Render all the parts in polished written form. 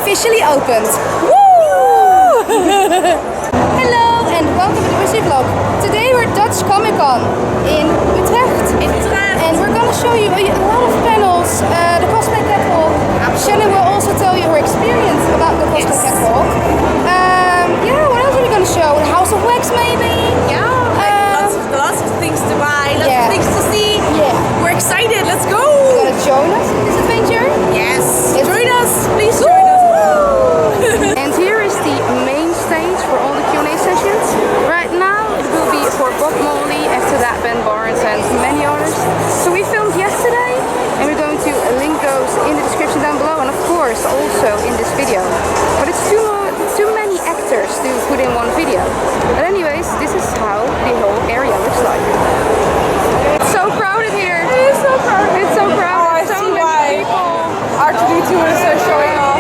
officially opened. Woo! Hello and welcome to the Bushy Vlog. Today we're at Dutch Comic Con in Utrecht. And we're gonna show you a lot of panels, the cosplay catwalk. Shannon will also tell you her experience about the cosplay catwalk. Yeah, what else are we gonna show? The House of Wax maybe? Yeah, lots of things to buy, lots of things to see. Yeah. We're excited, let's go! You gonna join us in this adventure? Yes! Join us! Please join us! And here is the main stage for all the Q&A sessions. Right now it will be for Bob Marley, after that Ben Barnes and many others. So we filmed yesterday and we're going to link those in the description down below and of course also in this video. But it's too many actors to put in one video. But anyways, this is how the whole area looks like. It's so crowded here. It is so crowded. It's so crowded. Oh, I so see many why. people. R2D2 is showing off.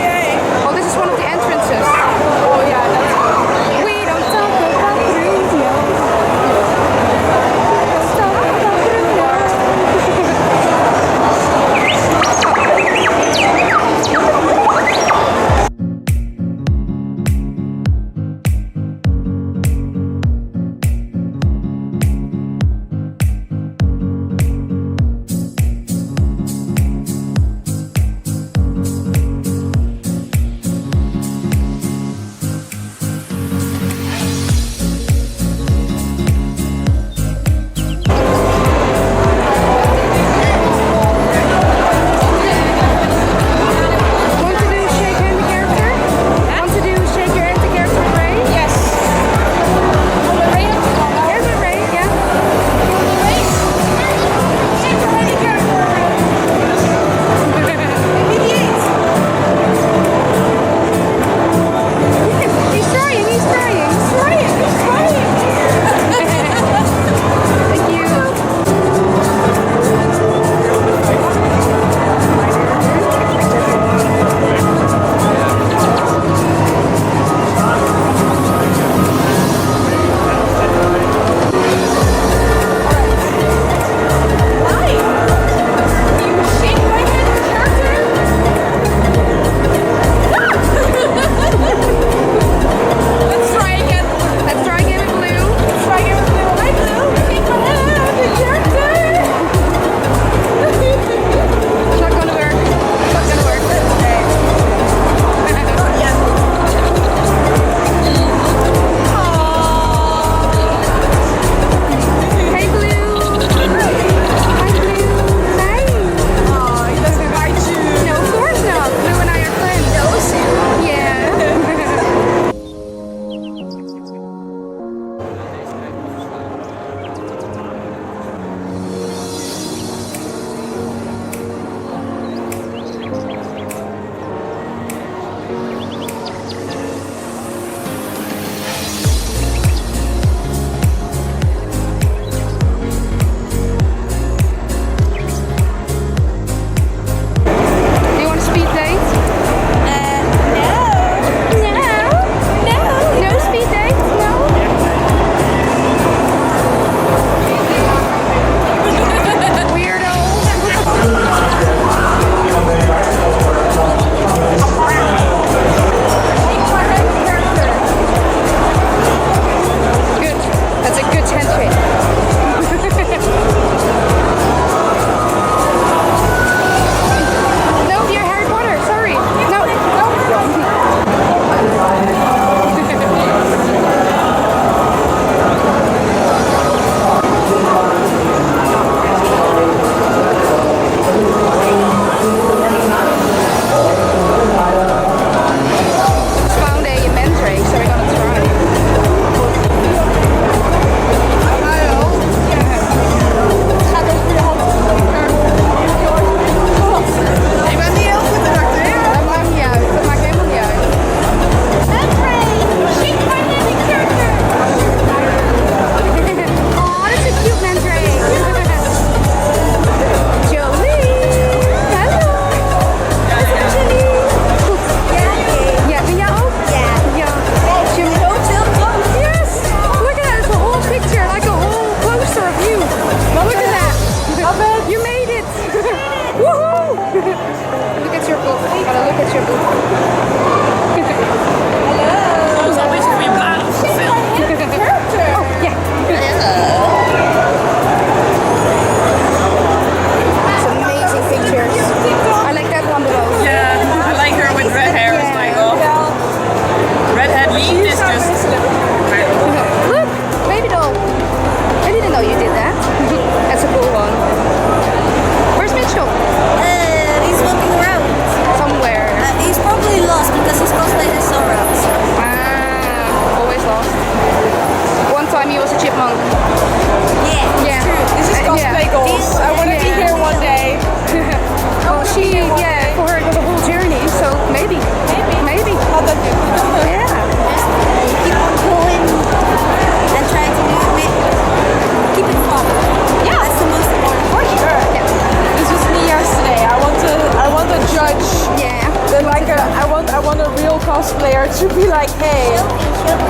want a real cosplayer to be like, hey.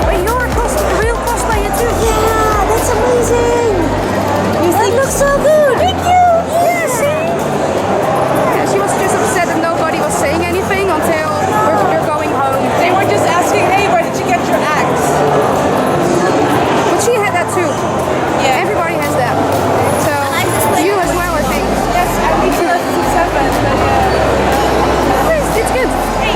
But you're a real cosplayer too. Yeah, that's amazing. You think looks so good. Thank you. Yeah, see? Yeah, she was just upset that nobody was saying anything until we're going home. They were just asking, hey, where did you get your axe? But she had that too. Yeah. Everybody has that. So you as well, I think. Yes, I need to listen to 7, but It's good. hey,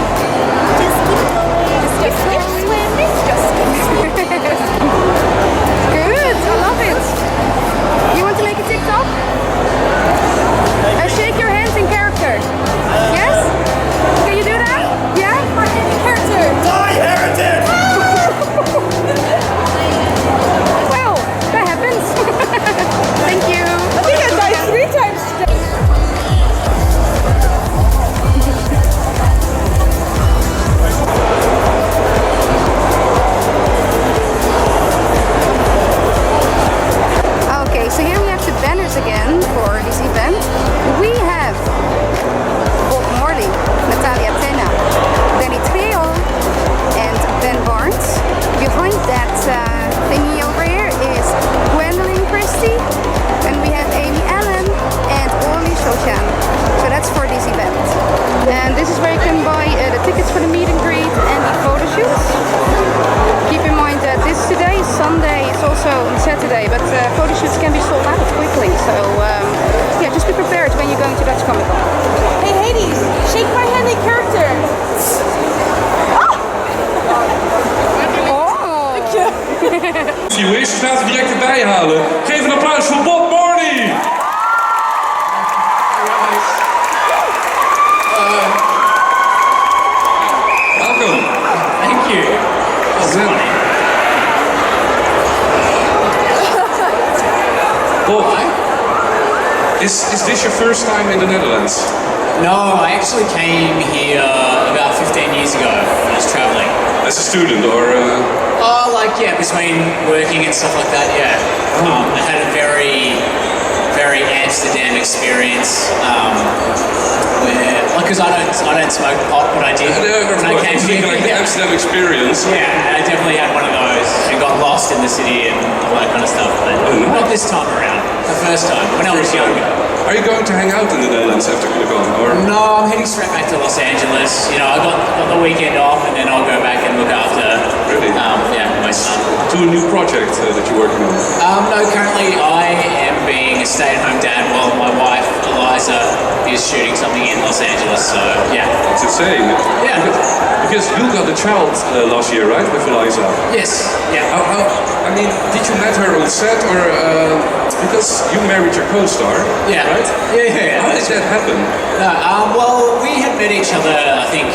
just keep going. Just keep swimming. Just keep swimming. Good. I love it. You want to make a TikTok? Shake your hands in character. Yes? Can you do that? Yeah? Character. Die, heretic! Well, that happens. Thank you. I think I died 3 times today. Okay, so here we have the banners again for this event. We have Bob Morley, Natalia Tena, Danny Trejo, and Ben Barnes. Behind that thingy over here is Gwendolyn Christie, and we have Amy Allen and Oli Shoshan. So that's for this event. And this is where you can buy the tickets for the meet and greet and the photo shoots. Keep in mind that this today is Sunday, it's also on Saturday, but photo shoots can be sold out quickly. So yeah, just be prepared when you're going to Dutch Comic Con. Hey Hades, shake my hand in character. Oh! Viewers, we gaan het direct erbij halen. Geef een applaus voor Bob Marley! Welkom. Thank you. That's funny. Bob, is this your first time in the Netherlands? No, I actually came here about 15 years ago when I was traveling. As a student or... Oh, like, yeah, between working and stuff like that, yeah. I had a very, very Amsterdam experience where, because I don't smoke pot, but I did when I came here. Like the Amsterdam experience. Yeah, I definitely had one of those and got lost in the city and all that kind of stuff, but not this time around. The first time, when I was younger. Are you going to hang out in the Netherlands after Comic-Con? Or? No, I'm heading straight back to Los Angeles. You know, I got the weekend off and then I'll go back and look after Really? yeah, my son. To a new project that you're working on? No, currently I am being a stay-at-home dad while my wife, Eliza, is shooting something in Los Angeles, so yeah. It's insane. Yeah. Because you got a child last year, right, with Eliza? Yes, yeah. I mean, did you met her on set or... because you married your co-star, Yeah. right? Yeah. How did that happen? No, well, we had met each other, I think,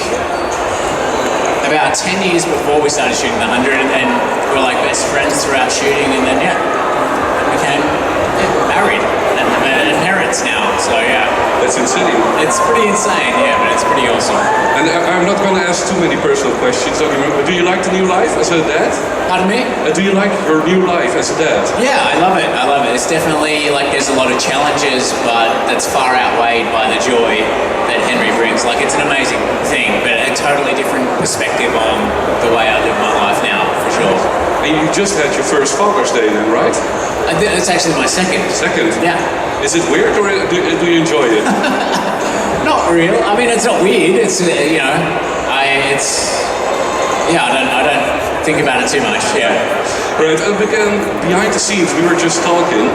about 10 years before we started shooting the 100, and then we were like best friends throughout shooting, and then, yeah, became married and parents now, so yeah. That's insane. It's pretty insane, yeah, but it's pretty awesome. And I'm not going to ask too many personal questions, don't remember. Do you like the new life as a dad? Pardon me? Do you like your new life as a dad? Yeah, I love it. It's definitely, like, there's a lot of challenges, but that's far outweighed by the joy that Henry brings. Like, it's an amazing thing, but a totally different perspective on the way I live my life now, for sure. And you just had your first Father's Day then, right? It's actually my second. Second? Yeah. Is it weird or do you enjoy it? Not real. I mean, it's not weird. It's you know, I don't think about it too much. Yeah. Right. And behind the scenes, we were just talking.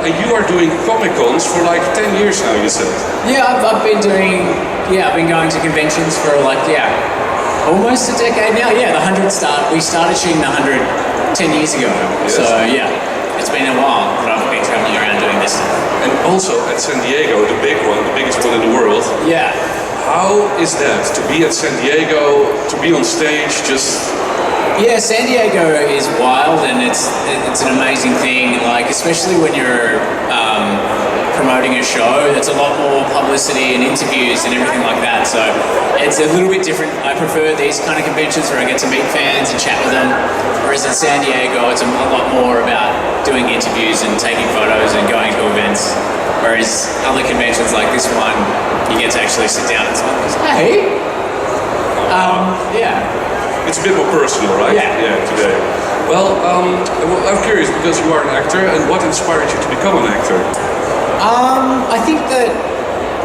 And you are doing Comic Cons for like 10 years now. You said. Yeah, I've been doing. Yeah, I've been going to conventions for like almost a decade now. Yeah, the 100 we started shooting the 100 10 years ago. Yes. So yeah, it's been a while, but I've been traveling around doing this. And also at San Diego, the big one, the biggest one in the world. Yeah. How is that to be at San Diego, to be on stage, just... Yeah, San Diego is wild and it's an amazing thing, like especially when you're promoting a show, there's a lot more publicity and interviews and everything like that, so it's a little bit different. I prefer these kind of conventions where I get to meet fans and chat with them, whereas in San Diego it's a lot more about doing interviews and taking photos and going to events, whereas other conventions like this one, you get to actually sit down and say, hey, Yeah. It's a bit more personal, right? Yeah. Today. Well, I'm curious because you are an actor, and what inspired you to become an actor? I think that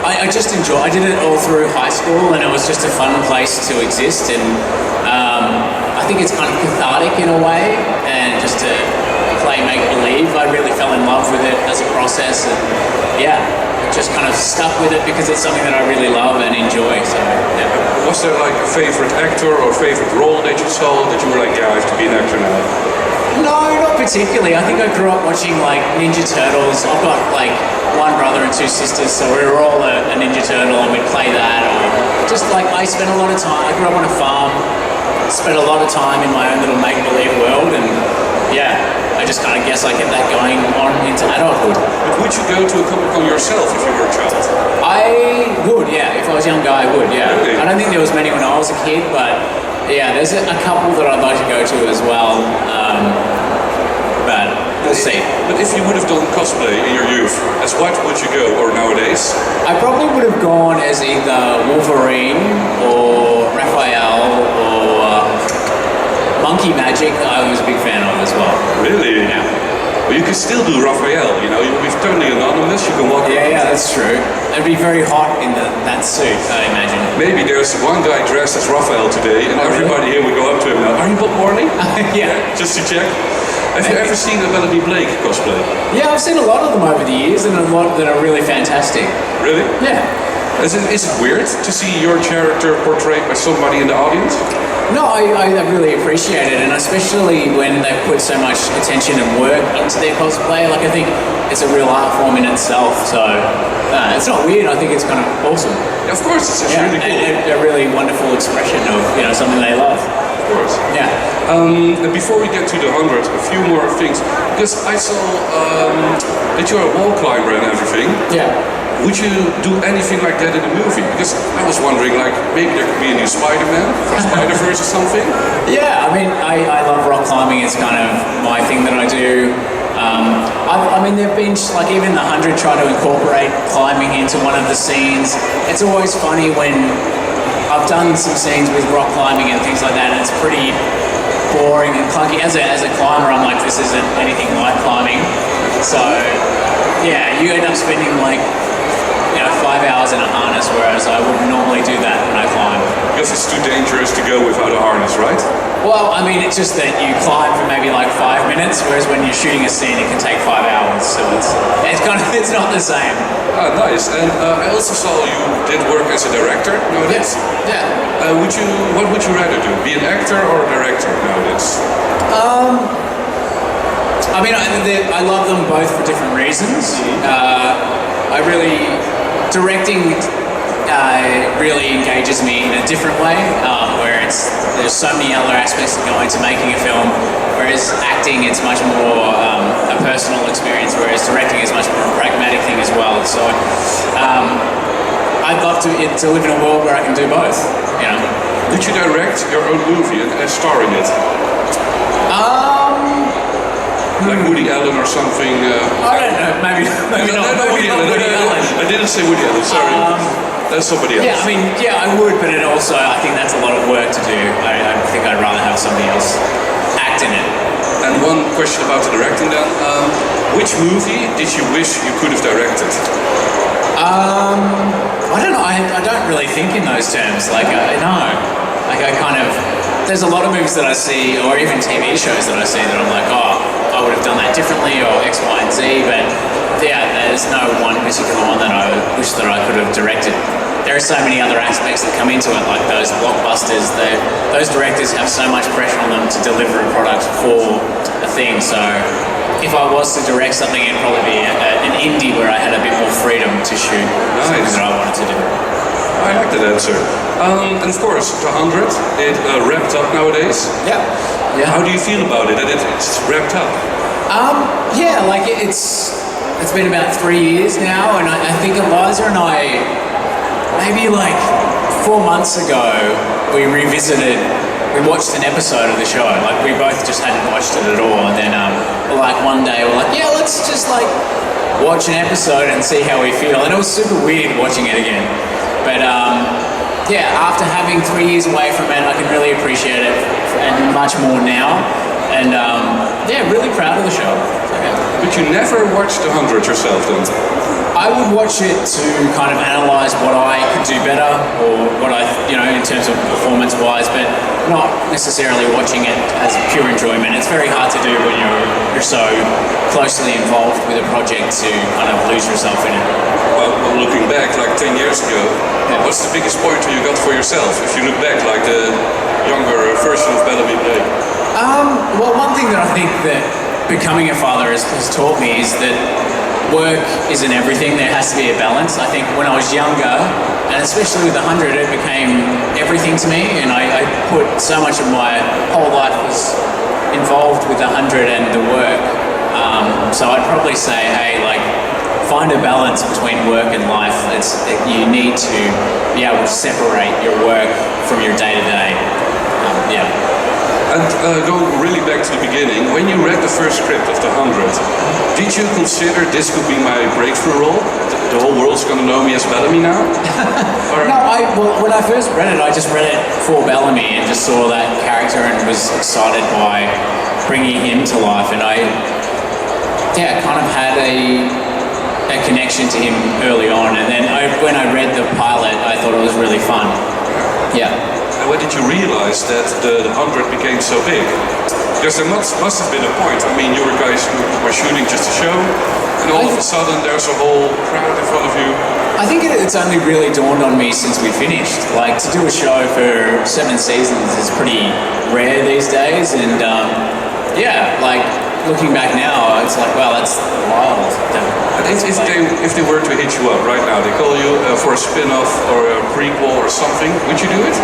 I just enjoy. I did it all through high school, and it was just a fun place to exist. And I think it's kind of cathartic in a way, and just to play make believe. I really fell in love with it as a process, and yeah, just kind of stuck with it because it's something that I really love and enjoy. So yeah. Was there like a favorite actor or favorite role that you saw that you were like, yeah, I have to be an actor now? No, not particularly. I think I grew up watching like Ninja Turtles. I've got like one brother and two sisters, so we were all a Ninja Turtle and we'd play that. Or just like I spent a lot of time. I grew up on a farm, spent a lot of time in my own little make-believe world, and yeah, I just kind of guess I kept that going on into adulthood. But would you go to a Comic Con yourself if you were a child? I would, yeah. If I was younger, I would, yeah. Really? I don't think there was many when I was a kid, but yeah, there's a couple that I'd like to go to as well. But we'll see. But if you would have done cosplay in your youth, as what would you go, or nowadays? I probably would have gone as either Wolverine or Raphael or Monkey Magic. I was a big fan of as well. Really? Yeah. Well, you can still do Raphael, you know, you'll be totally anonymous, you can walk around. Yeah, that's true. It'd be very hot in that suit, I imagine. Maybe there's one guy dressed as Raphael today, and everybody here would go up to him now. Are you Bob Marley? Yeah. Just to check. Have you ever seen a Melody Blake cosplay? Yeah, I've seen a lot of them over the years, and a lot that are really fantastic. Really? Yeah. Is it weird to see your character portrayed by somebody in the audience? No, I really appreciate it, and especially when they put so much attention and work into their cosplay. Like, I think it's a real art form in itself, so it's not weird. I think it's kind of awesome. Yeah, of course, it's really cool. And a really wonderful expression of something they love. Of course. Yeah. And before we get to the 100, a few more things, because I saw that you're a wall climber and everything. Yeah. Would you do anything like that in a movie? Because I was wondering, like, maybe there could be a new Spider-Man or Spider-Verse or something. Yeah, I mean, I love rock climbing. It's kind of my thing that I do. I mean, there've been, like, even the 100 try to incorporate climbing into one of the scenes. It's always funny when I've done some scenes with rock climbing and things like that, and it's pretty boring and clunky. As a climber, I'm like, this isn't anything like climbing. So, yeah, you end up spending, like, 5 hours in a harness, whereas I wouldn't normally do that when I climb. Because it's too dangerous to go without a harness, right? Well, I mean, it's just that you climb for maybe like 5 minutes, whereas when you're shooting a scene, it can take 5 hours. So it's not the same. Ah, nice. And I also saw you did work as a director nowadays. Yeah. What would you rather do? Be an actor or a director nowadays? I mean, I love them both for different reasons. Directing really engages me in a different way, where there's so many other aspects that go into making a film, whereas acting, it's much more a personal experience, whereas directing is much more a pragmatic thing as well. So I'd love to live in a world where I can do both, Would you direct your own movie and star in it? Like Woody Allen or something? I don't know, maybe not. No, Maybe not Woody Allen. I didn't say Woody Allen, sorry. That's somebody else. Yeah, I mean, I would, but I think that's a lot of work to do. I think I'd rather have somebody else act in it. And one question about the directing then. Which movie did you wish you could have directed? I don't know. I don't really think in those terms. There's a lot of movies that I see, or even TV shows that I see that I'm like, I would have done that differently, or X, Y, and Z. But yeah, there's no one particular one that I wish that I could have directed. There are so many other aspects that come into it, like those blockbusters. Those directors have so much pressure on them to deliver a product for a thing. So if I was to direct something, it'd probably be an indie where I had a bit more freedom to shoot something that I wanted to do. I like that answer. And of course, the 100, it wrapped up nowadays. Yeah. How do you feel about it, that it's wrapped up? It's been about 3 years now, and I think Eliza and I, maybe like 4 months ago, we watched an episode of the show. Like, we both just hadn't watched it at all, and then one day we're like, yeah, let's just like watch an episode and see how we feel. And it was super weird watching it again. But yeah, after having 3 years away from it, I can really appreciate it and much more now. And yeah, really proud of the show. So, yeah. But you never watched The 100 yourself then? I would watch it to kind of analyse what I could do better, or what I, you know, in terms of performance-wise, but not necessarily watching it as pure enjoyment. It's very hard to do when you're so closely involved with a project to kind of lose yourself in it. Well, looking back, like 10 years ago, what's the biggest pointer you got for yourself? If you look back, like the younger version of Bellamy Blake. Well, one thing that I think that becoming a father has taught me is that work isn't everything. There has to be a balance. I think when I was younger, and especially with 100, it became everything to me, and I put so much of my whole life was involved with 100 and the work. So I'd probably say, hey, like, find a balance between work and life. You need to be able to separate your work from your day-to-day. Yeah. And go really back to the beginning. When you read the first script of The 100, did you consider this could be my breakthrough role? The whole world's gonna know me as Bellamy now? No, well, when I first read it, I just read it for Bellamy and just saw that character and was excited by bringing him to life. And I, yeah, kind of had a connection to him early on. And then when I read the pilot, I thought it was really fun. Yeah. And when did you realize that the 100 became so big? Because there must have been a point. I mean, you guys were shooting just a show, and all of a sudden there's a whole crowd in front of you. I think it's only really dawned on me since we finished. Like, to do a show for 7 seasons is pretty rare these days, and yeah, like, looking back now, it's like, wow, that's wild. But if they were to hit you up right now, they call you for a spin-off or a prequel or something, would you do it?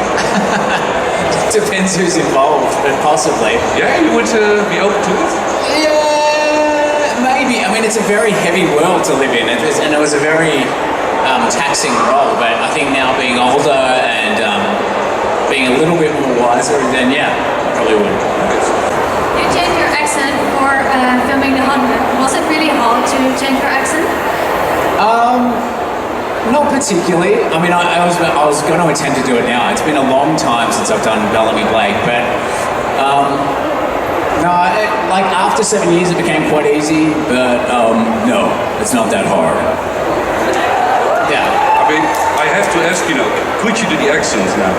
Depends who's involved, but possibly. Yeah, you would be open to it? Yeah, maybe. I mean, it's a very heavy world to live in, and it was a very taxing role, but I think now being older and being a little bit more wiser, then yeah, I probably would. You changed your accent for filming The 100. Was it really hard to change your accent? Not particularly. I mean, I was going to attempt to do it now. It's been a long time since I've done Bellamy Blake, but no, like after 7 years it became quite easy, but no, it's not that hard. Yeah. I mean, I have to ask, could you do the accents now?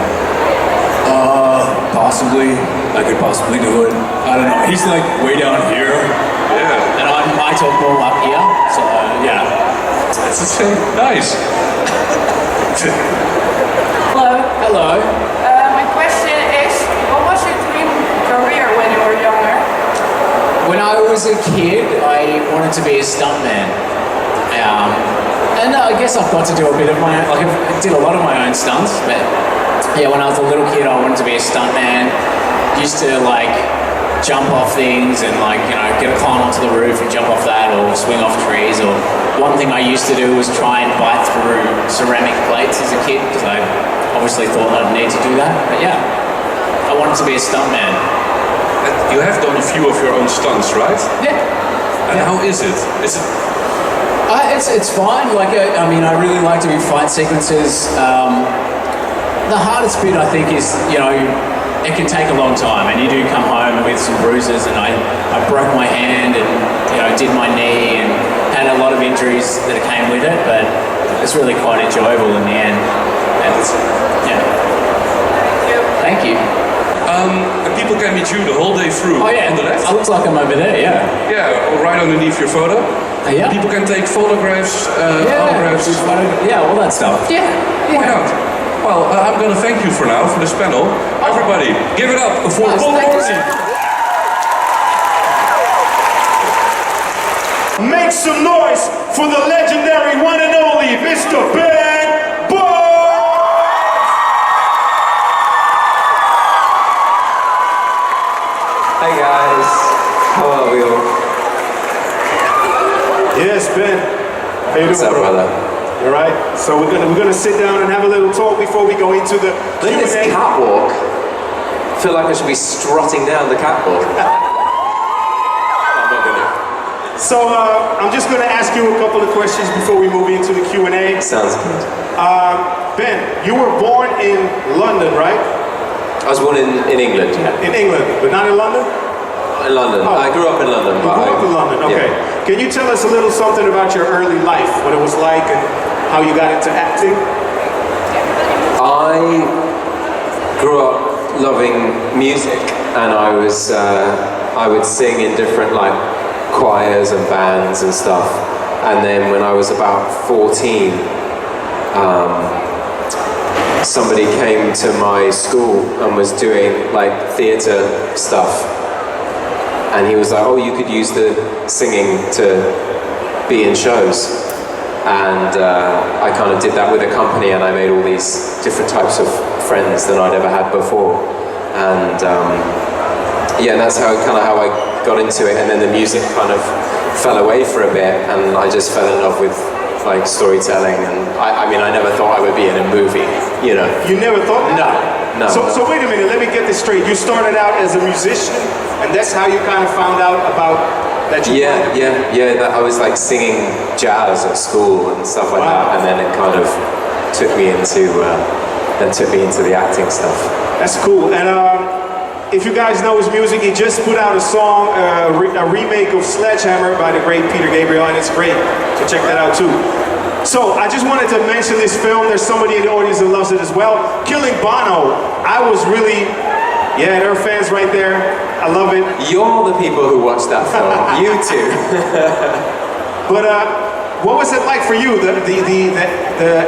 Possibly. I could possibly do it. I don't know. He's like way down here. Yeah. And I talk more up here, so yeah. It's the same. Nice. Hello. Hello. My question is, what was your dream career when you were younger? When I was a kid, I wanted to be a stuntman. And I guess I've got to do a bit of my own, like I did a lot of my own stunts, but yeah, when I was a little kid, I wanted to be a stuntman. Used to like jump off things and like, climb onto the roof and jump off that, or swing off trees. Or one thing I used to do was try and bite through ceramic plates as a kid, because I obviously thought I'd need to do that. But yeah, I wanted to be a stuntman. You have done a few of your own stunts, right? Yeah. And how is it? Is it? It's fine. Like, I mean, I really like to do fight sequences. The hardest bit, I think, is, it can take a long time, and you do come home with some bruises, and I broke my hand and, did my knee and had a lot of injuries that came with it, but it's really quite enjoyable in the end. And it's, yeah. Thank you. And people can meet you the whole day through. Oh yeah, on the left? it looks like I'm over there, yeah. Yeah, or right underneath your photo. Yeah. People can take photographs, autographs. Yeah, all that stuff. Yeah. Why not? Well, I'm going to thank you for now, for this panel. Everybody, give it up for Paul Morrissey. Make some noise for the legendary one and only Mr. Ben Barnes! Hey guys, how are we all? Yes, Ben. How you What's doing, up, brother? All right. So we're gonna sit down and have a little talk before we go into the Look at this Q&A. catwalk. I feel like I should be strutting down the catwalk. I'm not gonna. So I'm just going to ask you a couple of questions before we move into the Q&A. Sounds good. Ben, you were born in London, right? I was born in England, yeah. In England, but not in London? In London. Oh. I grew up in London. You grew up in London, okay. Yeah. Can you tell us a little something about your early life, what it was like and how you got into acting? I grew up loving music, and I would sing in different like choirs and bands and stuff. And then when I was about 14, somebody came to my school and was doing like theatre stuff, and he was like, oh, you could use the singing to be in shows. And I kind of did that with a company, and I made all these different types of friends than I'd ever had before. And yeah, that's how I got into it. And then the music kind of fell away for a bit, and I just fell in love with like storytelling. And I mean, I never thought I would be in a movie, you know. You never thought that? No. So wait a minute, let me get this straight. You started out as a musician, and that's how you kind of found out about that you Yeah. That I was like singing jazz at school and stuff like that, and then it kind of took me into the acting stuff. That's cool. And if you guys know his music, he just put out a song, a remake of Sledgehammer by the great Peter Gabriel, and it's great. So check that out too. So I just wanted to mention this film. There's somebody in the audience that loves it as well. Killing Bono. I was really, there are fans right there. I love it. You're the people who watch that film. You too. But what was it like for you, the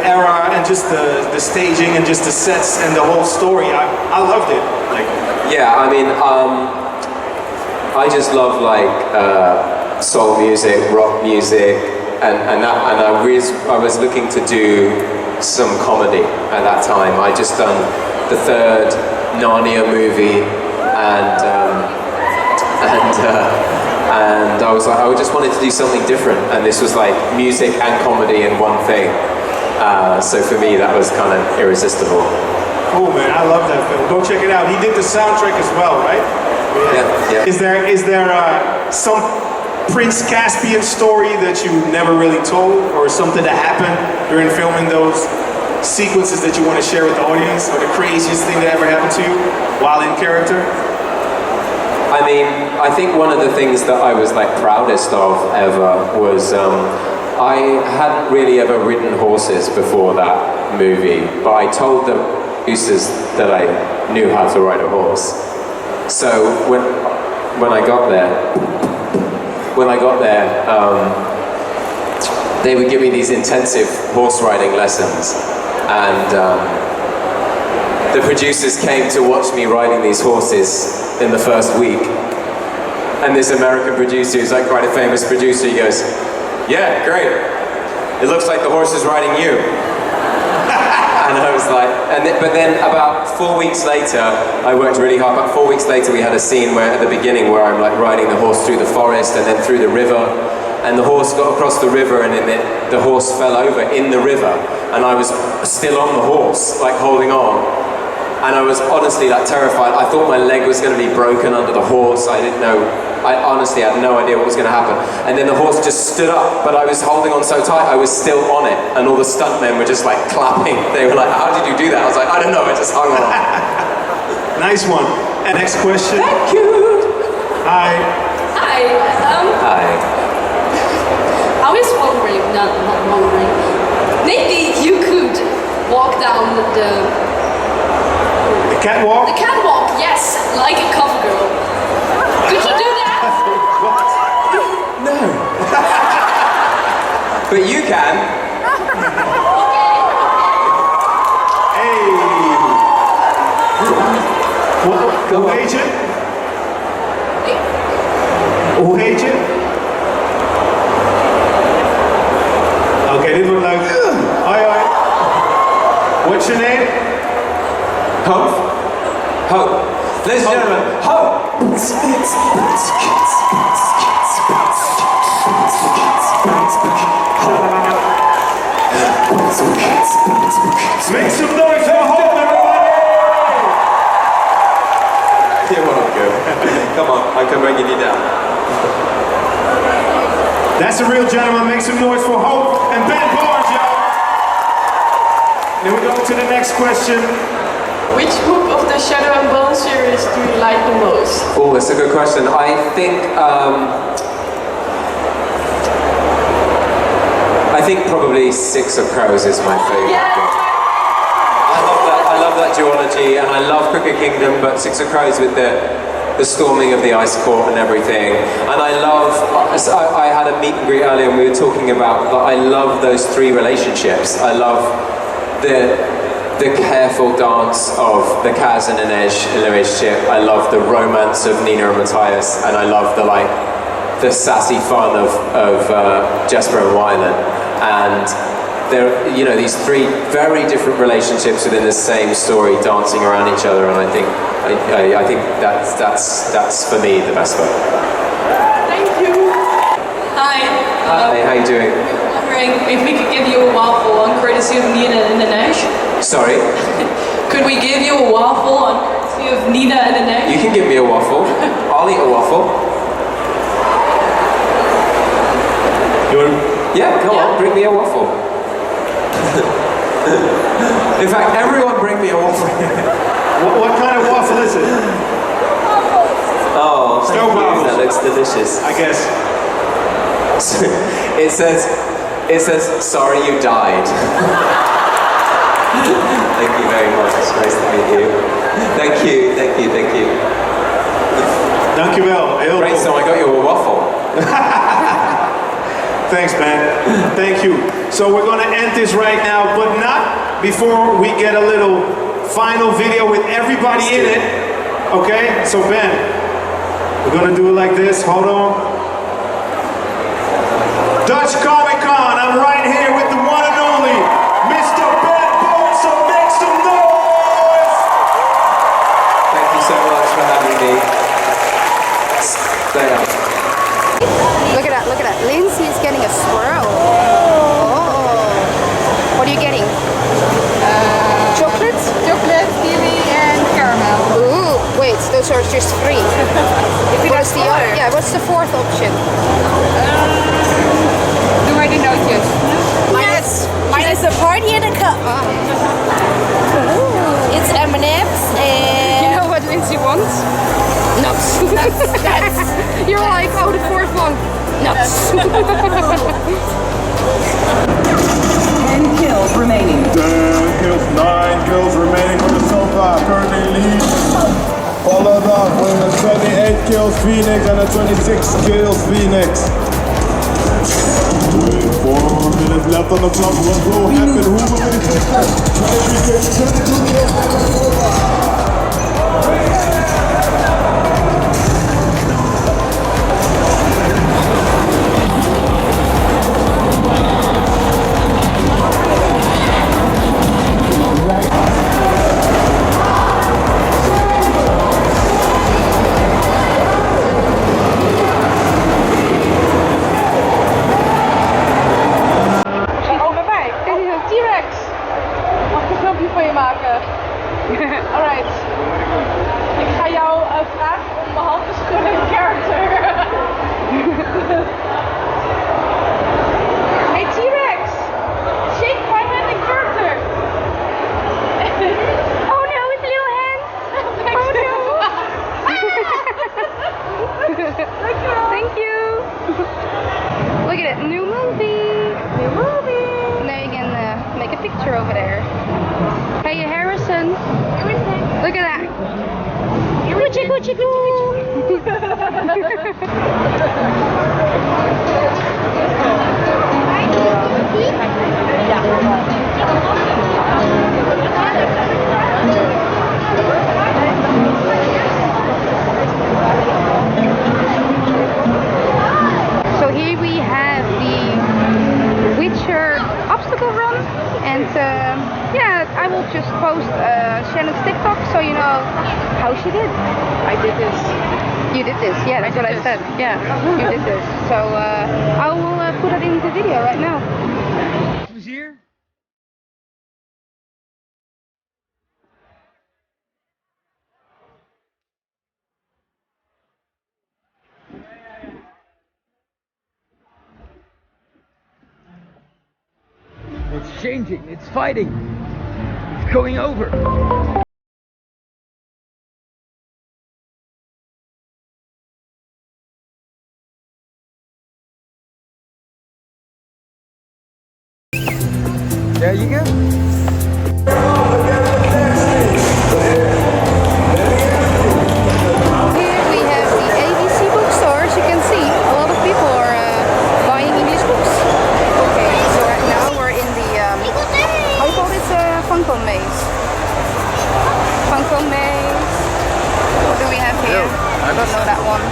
era and just the staging and just the sets and the whole story? I loved it. Like, yeah, I mean, I just love like soul music, rock music, and I was looking to do some comedy at that time. I just done the third Narnia movie, and I was like, I just wanted to do something different, and this was like music and comedy in one thing. So for me, that was kind of irresistible. Oh man, I love that film. Go check it out. He did the soundtrack as well, right? Yeah. Is there some Prince Caspian story that you never really told, or something that happened during filming those sequences that you want to share with the audience, or the craziest thing that ever happened to you while in character? I mean, I think one of the things that I was like proudest of ever was I hadn't really ever ridden horses before that movie, but I told the producers that I knew how to ride a horse. So when I got there, they would give me these intensive horse riding lessons, and the producers came to watch me riding these horses in the first week. And this American producer, who's like quite a famous producer, he goes, yeah, great. It looks like the horse is riding you. And I was like, but then about 4 weeks later, I worked really hard. About 4 weeks later, we had a scene where at the beginning where I'm like riding the horse through the forest and then through the river. And the horse got across the river, and then the horse fell over in the river. And I was still on the horse, like holding on. And I was honestly like terrified. I thought my leg was going to be broken under the horse. I didn't know. I honestly had no idea what was going to happen. And then the horse just stood up, but I was holding on so tight, I was still on it. And all the stuntmen were just like clapping. They were like, how did you do that? I was like, I don't know, I just hung on. Nice one. And next question. Thank you. Hi. Hi. Hi. I was wondering, not wondering, maybe you could walk down the catwalk? The catwalk, yes, like a cover girl. Could you do that? What? No. But you can. Hey. Hoe heet je? Hoe heet je? Oké, dit wordt leuk. Hoi hoi. What's your name? Hope. Hope. Ladies and gentlemen, Hope. Make some noise for Hope, everybody! Yeah, well, I'm good. Come on, I can bring you down. That's a real gentleman. Make some noise for Hope and Ben Barnes, y'all. Then we go to the next question. Which book of the Shadow and Bone series do you like the most? Oh, that's a good question. I think probably Six of Crows is my favorite book. I love that duology, and I love Crooked Kingdom, but Six of Crows with the storming of the Ice Court and everything. And I had a meet and greet earlier and we were talking about, but I love those three relationships. I love the careful dance of the Kaz and Inej in the relationship. I love the romance of Nina and Matthias, and I love the sassy fun of Jesper and Wyland. And there, these three very different relationships within the same story, dancing around each other, and I think that's for me the best book. Thank you. Hi. Hey, how you doing? Wondering if we could give you a waffle on courtesy of Nina and Inej. Sorry? Could we give you a waffle on courtesy of Nina and Inej? You can give me a waffle. I'll eat a waffle. Yeah, come on, bring me a waffle. In fact, everyone bring me a waffle. What kind of waffle is it? Oh, Stone waffles. that looks delicious. I guess. It says, sorry you died. Thank you very much. Nice to meet you. Thank you. Dankjewel. Heel Great, goed. so I got you a waffle. Thanks, man. Thank you. So we're going to end this right now, but not before we get a little final video with everybody in it. Okay? So Ben, we're going to do it like this. Hold on. Dutch Comic Con. I'm right here with the one and only Mr. Ben Barnes. So make some noise! Thank you so much for having me. Stay up. Look at that. Lindsay is getting a swirl. Oh. What are you getting? Chocolate? Chocolate, kiwi, and caramel. Ooh, wait, those are just three. What's the other? Yeah, what's the fourth option? Doe maar die nootjes. Mine is a party in a cup. It's M&M's and... You know what Lindsay wants? Nuts. You're like, oh, the fourth one. Nuts. 10 kills remaining. 10 kills, 9 kills remaining for the Sofa. Currently lead. Followed up with a 28 kills Phoenix and a 26 kills Phoenix. 4 minutes left on the clock. What will happen? Who will win? 22 kills. Alright. Ik ga jou vragen om mijn hand te schudden in character. Hey T-Rex! Shake my hand in character! Oh no, it's little hand! Oh no! Thank you. Look at it, new movie. Now you can make a picture over there. Hey Harrison, look at that. Coochie coochie So here we have the Witcher obstacle run, and yeah, I will just post Shannon's TikTok so you know how she did. I did this. You did this, yeah, that's what I said. Yeah, you did this. So I will put it in the video right now. Plezier. changing. It's fighting. It's going over. There you go. Here we have the ABC bookstore. As you can see, a lot of people are buying English books. Okay, so right now we're in the, how do you call this? Funko maze. Funko maze. What do we have here? I don't know that one.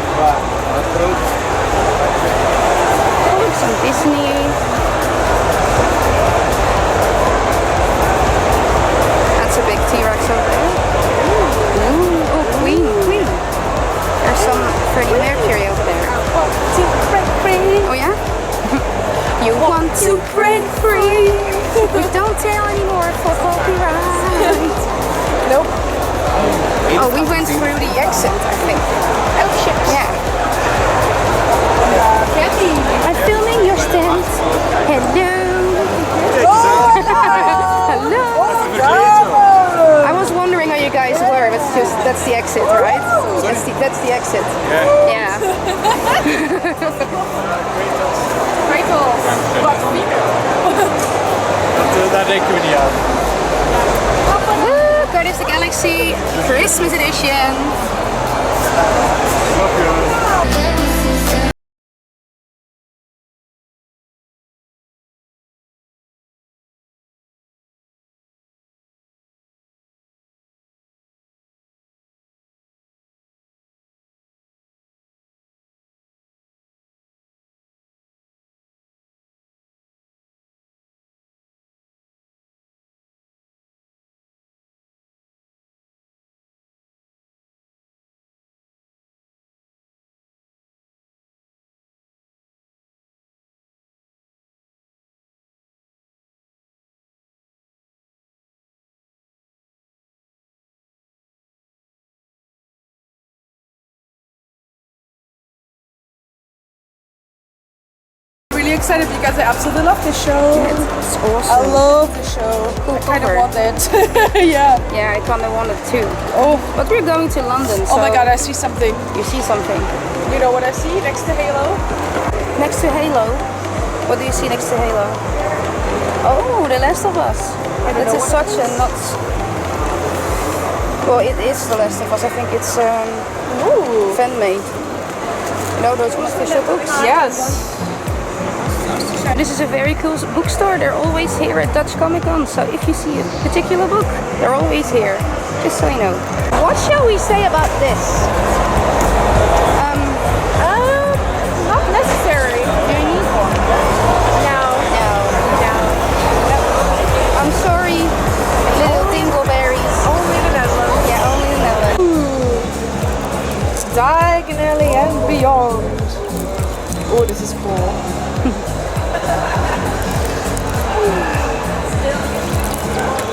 Oh, look, some Disney. That's a big T-Rex over there. Ooh, oh, Queen. There's some Freddie Mercury over there. To break free. Oh yeah? You want to break free. We don't tell anymore for copyright. Nope. Oh, we went through the exit, I think. Oh shit. Yeah. Kathy. I'm filming your stand. Hello. Hello. I was wondering how you guys were, but it's just, that's the exit, right? That's the exit. Yeah. Kratos. Dat rekenen we niet aan. Woo, Guardians of the Galaxy Christmas edition. Really excited because I absolutely love this show. It's awesome. I love the show. Cool I kind of cover. want it. Yeah. Yeah, I kind of wanted to. Oh. But we're going to London, so... Oh my god, I see something. You see something. You know what I see next to Halo? Next to Halo? What do you see next to Halo? Oh, The Last of Us. This is such a not... Well, it is The Last of Us. I think it's fan-made. You know those unofficial books? Yes. This is a very cool bookstore. They're always here at Dutch Comic Con. So if you see a particular book, they're always here. Just so you know. What shall we say about this? Not necessary. Do you need one? No. I'm sorry, little dingleberries. Only the Netherlands. Yeah, only the Netherlands. Diagonally and beyond. Oh, this is cool.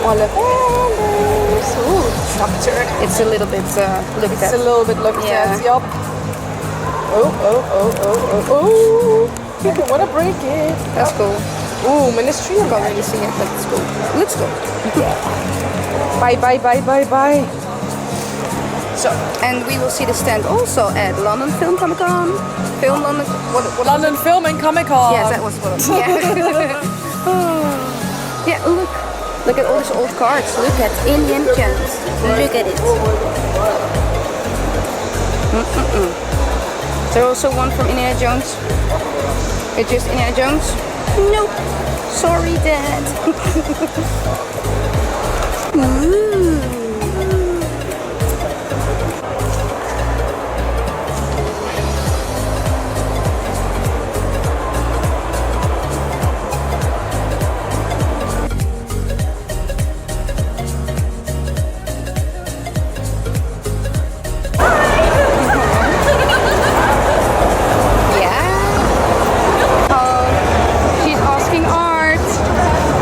Olivanders. Ooh, structured. It's a little bit looked It's at. a little bit looked Yeah. at. Yup. Oh. I want to break it. That's cool. Ooh, Ministry of Can't really see it, but it's cool. Let's go. Bye. So, and we will see the stand also at London Film Comic Con. Film London. What London Film and Comic Con. Yes, that was what. Yeah. Yeah. Look at all these old cards. Look at Indiana Jones. Look at it. Is there also one from Indiana Jones? It's just Indiana Jones? Nope. Sorry, Dad. Ooh.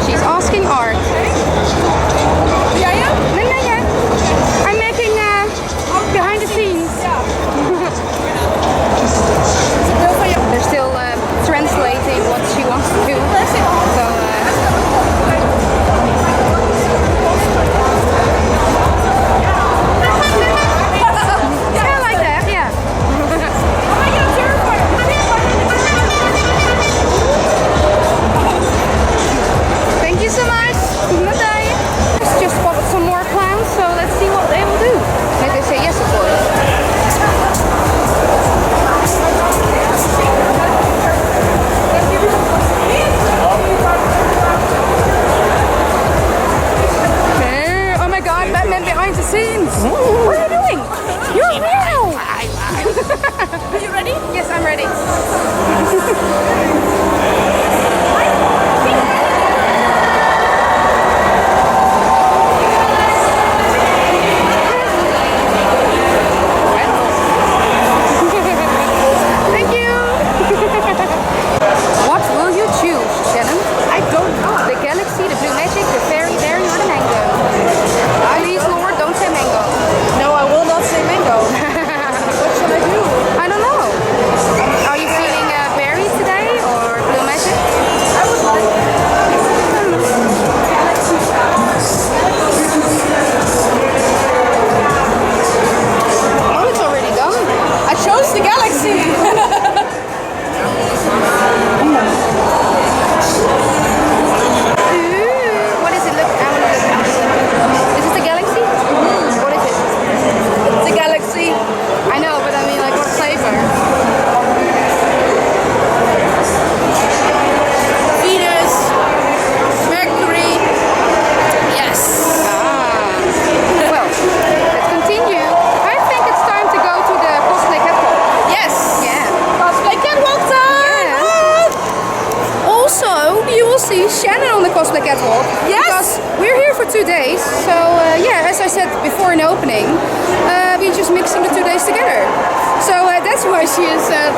She's asking art. Yeah, yeah. happening. We're just mixing the 2 days together. So that's why she is at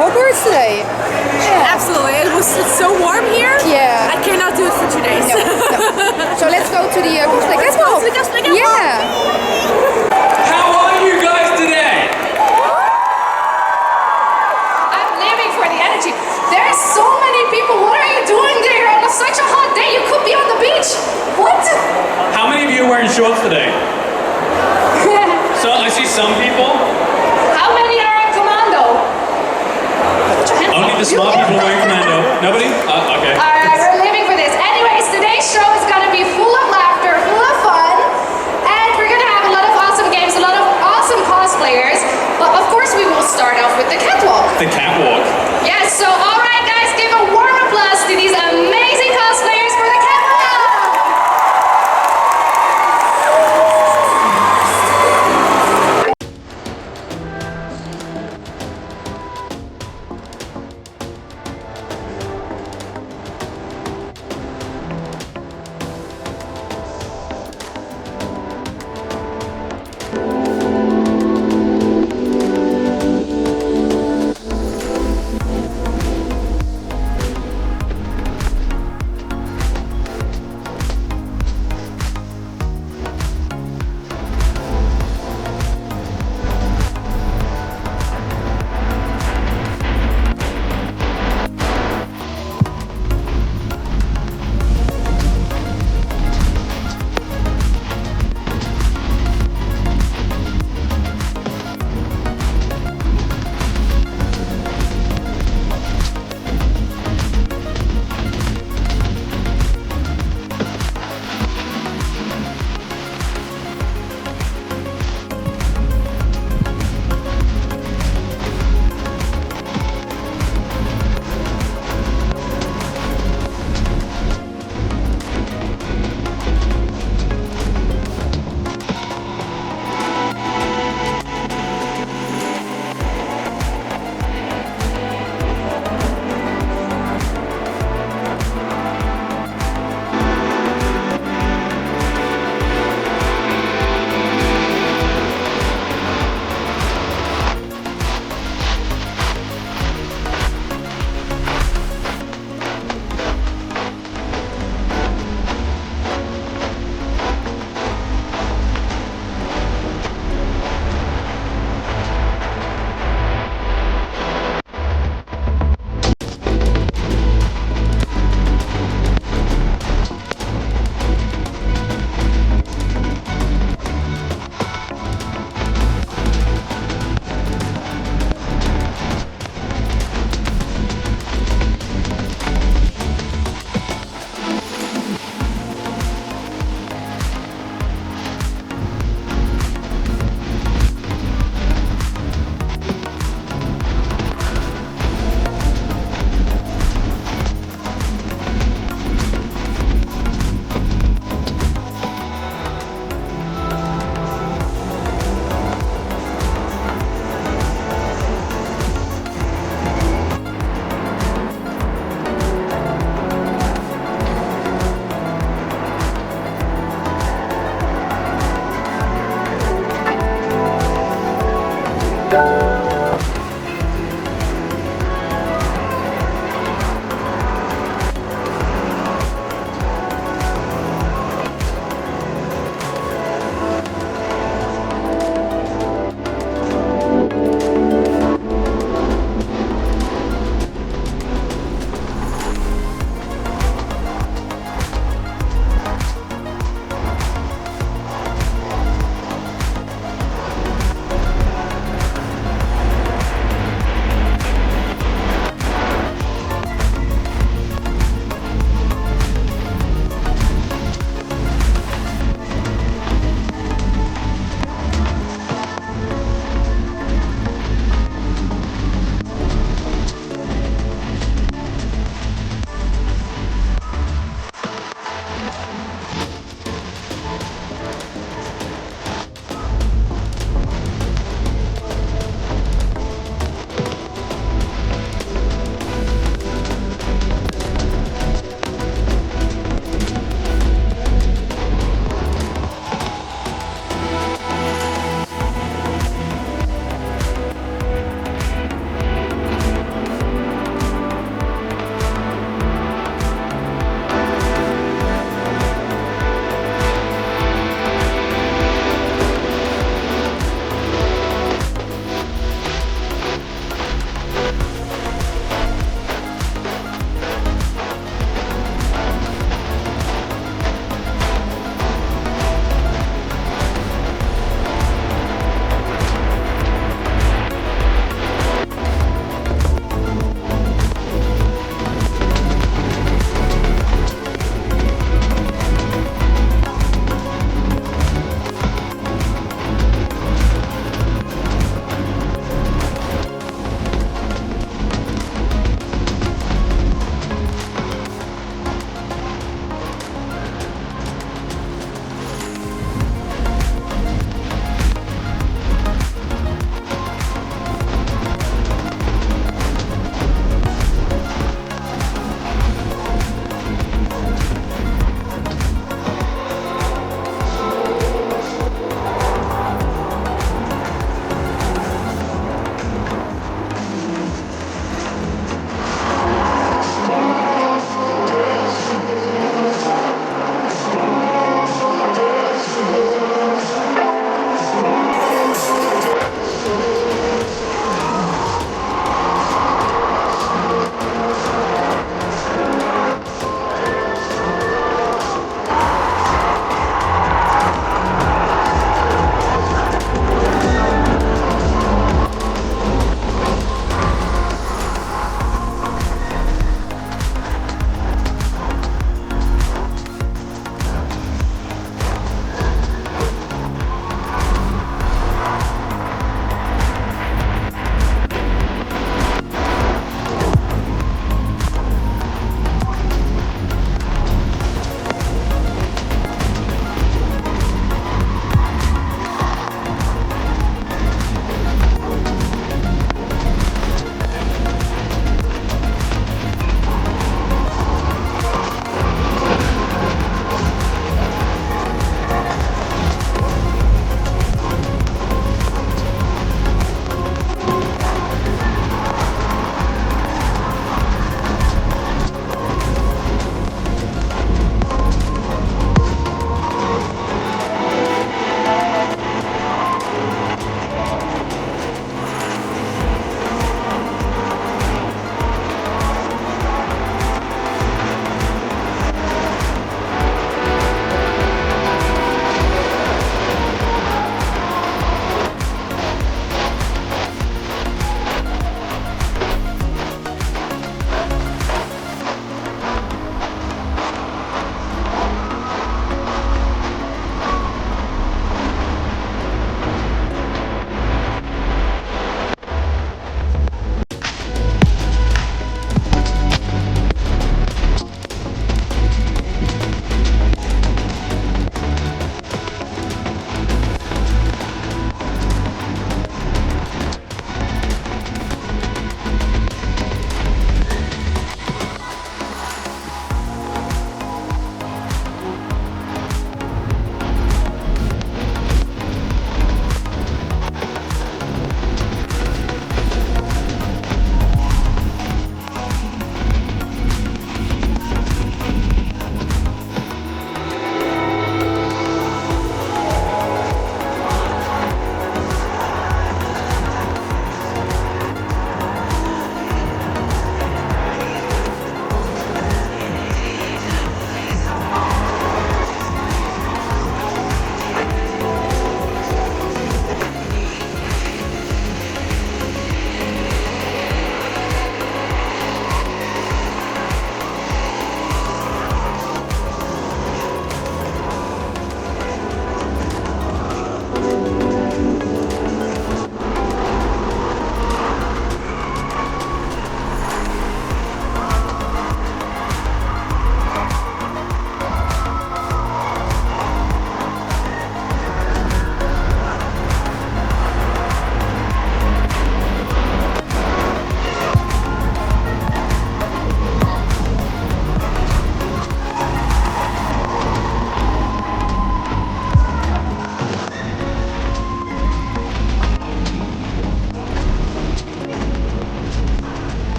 Hogwarts today. Yeah. Absolutely. It's so warm here. Yeah. I cannot do it for 2 days. No, no. So let's go to the cosplay catwalk. Yeah. How are you guys today? I'm living for the energy. There's so many people. What are you doing there on such a hot day? You could be on the beach. What? How many of you are wearing shorts today? So I see some people. How many are on commando? Only the smart people wearing commando. Nobody? Okay. Alright, we're living for this. Anyways, today's show is gonna be full of laughter, full of fun, and we're gonna have a lot of awesome games, a lot of awesome cosplayers. But of course, we will start off with the catwalk. The catwalk. Yes, so alright guys, give a warm applause to these amazing cosplayers for the catwalk!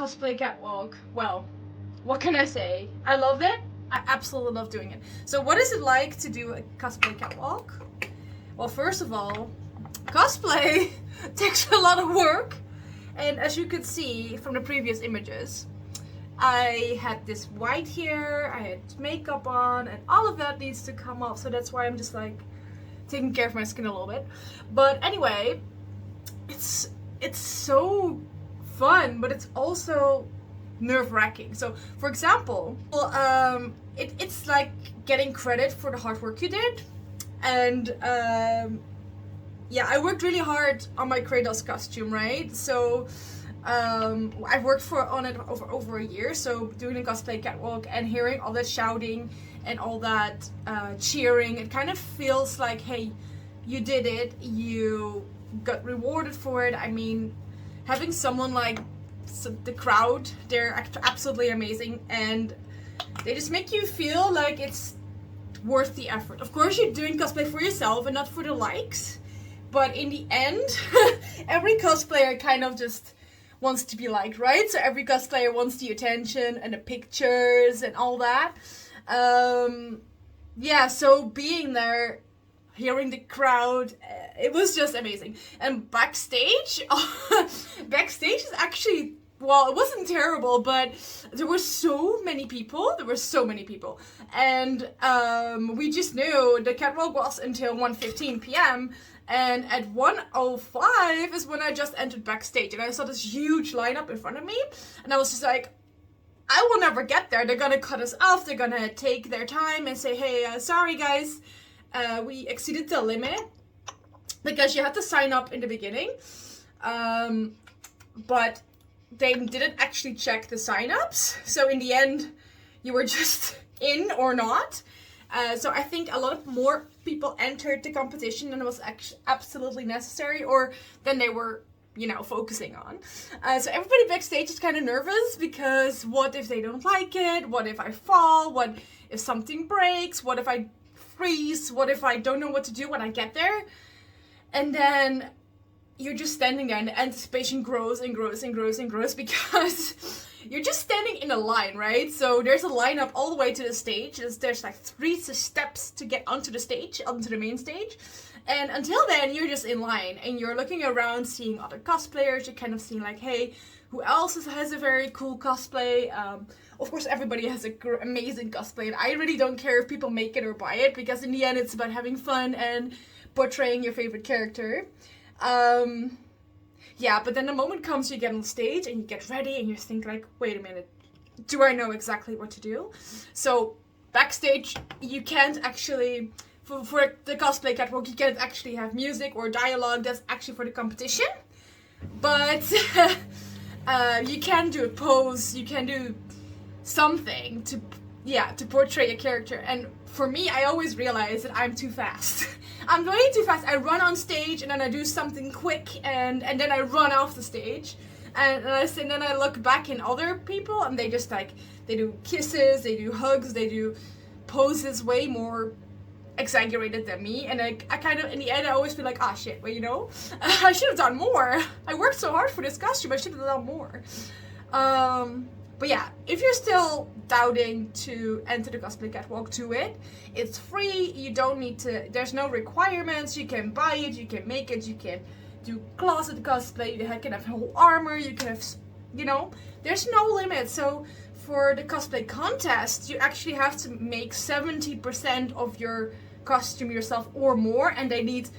cosplay catwalk. Well, what can I say? I loved it. I absolutely love doing it. So what is it like to do a cosplay catwalk? Well, first of all, cosplay takes a lot of work. And as you could see from the previous images, I had this white hair, I had makeup on, and all of that needs to come off. So that's why I'm just like taking care of my skin a little bit. But anyway, it's so fun, but it's also nerve-wracking. So for example, it's like getting credit for the hard work you did. And yeah, I worked really hard on my Kratos costume, right? So I've worked on it over a year. So doing the cosplay catwalk and hearing all that shouting and all that cheering, it kind of feels like, hey, you did it, you got rewarded for it. I mean, having someone like the crowd, they're absolutely amazing, and they just make you feel like it's worth the effort. Of course, you're doing cosplay for yourself and not for the likes, but in the end, every cosplayer kind of just wants to be liked, right? So every cosplayer wants the attention and the pictures and all that. Yeah, so being there, hearing the crowd, it was just amazing. And backstage, backstage is actually, well, it wasn't terrible, but there were so many people. And we just knew the catwalk was until 1:15 p.m. And at 1:05 is when I just entered backstage. And I saw this huge lineup in front of me. And I was just like, I will never get there. They're gonna cut us off. They're gonna take their time and say, hey, sorry guys, we exceeded the limit. Because you had to sign up in the beginning. But they didn't actually check the signups. So in the end, you were just in or not. So I think a lot of more people entered the competition than was actually absolutely necessary, or than they were, you know, focusing on. So everybody backstage is kind of nervous because what if they don't like it? What if I fall? What if something breaks? What if I freeze? What if I don't know what to do when I get there? And then you're just standing there and the anticipation grows and grows and grows and grows because you're just standing in a line, right? So there's a lineup all the way to the stage. There's like 3 steps to get onto the stage, onto the main stage. And until then, you're just in line and you're looking around, seeing other cosplayers. You're kind of seeing like, hey, who else has a very cool cosplay? Of course, everybody has an amazing cosplay. And I really don't care if people make it or buy it, because in the end, it's about having fun and portraying your favorite character. Yeah, but then the moment comes, you get on stage and you get ready and you think like, wait a minute, do I know exactly what to do? So backstage, you can't actually, for the cosplay catwalk, you can't actually have music or dialogue. That's actually for the competition. But you can do a pose, you can do something to portray a character. And for me, I always realize that I'm too fast. I'm way too fast. I run on stage and then I do something quick and then I run off the stage. And then I look back in other people and they just like, they do kisses, they do hugs, they do poses way more exaggerated than me. And I kind of, in the end, I always feel like, ah shit, well, you know, I should have done more. I worked so hard for this costume, I should have done more. But yeah, if you're still doubting to enter the cosplay catwalk, do it. It's free, you don't need to, there's no requirements, you can buy it, you can make it, you can do closet cosplay, you can have whole armor, you can have, you know, there's no limit. So for the cosplay contest, you actually have to make 70% of your costume yourself or more, and they need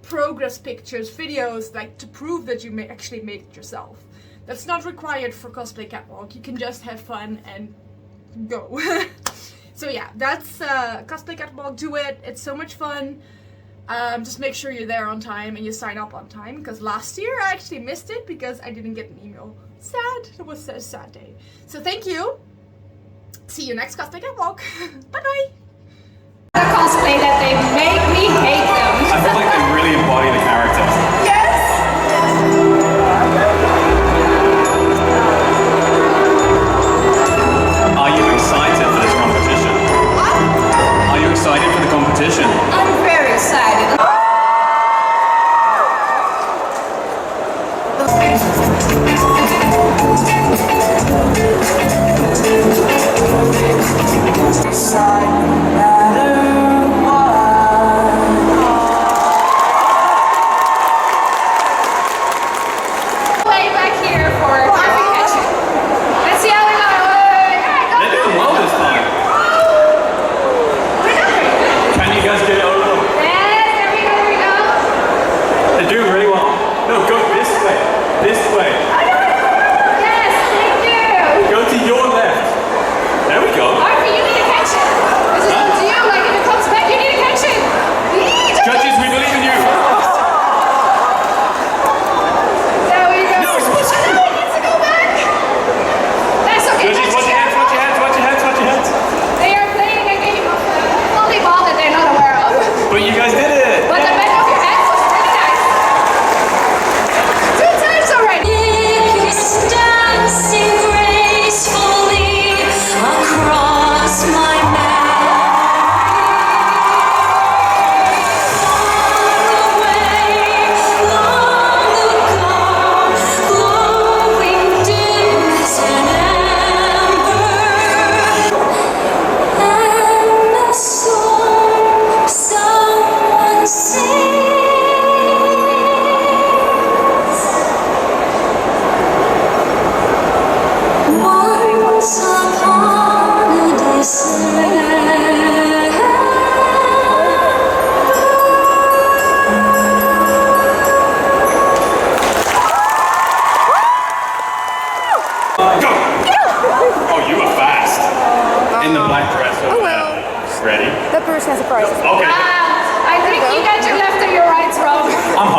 progress pictures, videos, like to prove that you actually made it yourself. That's not required for cosplay catwalk. You can just have fun and go. So yeah, that's cosplay catwalk. Do it. It's so much fun. Just make sure you're there on time and you sign up on time, because last year I actually missed it because I didn't get an email. Sad. It was a sad day. So thank you. See you next cosplay catwalk. Bye bye. The cosplay that they make me hate them. I feel like they really embody the characters. Yes. Are you excited for this competition? What? Are you excited for the competition? I'm very excited. that person has a prize. Okay. I think you got your left or your rights wrong. I'm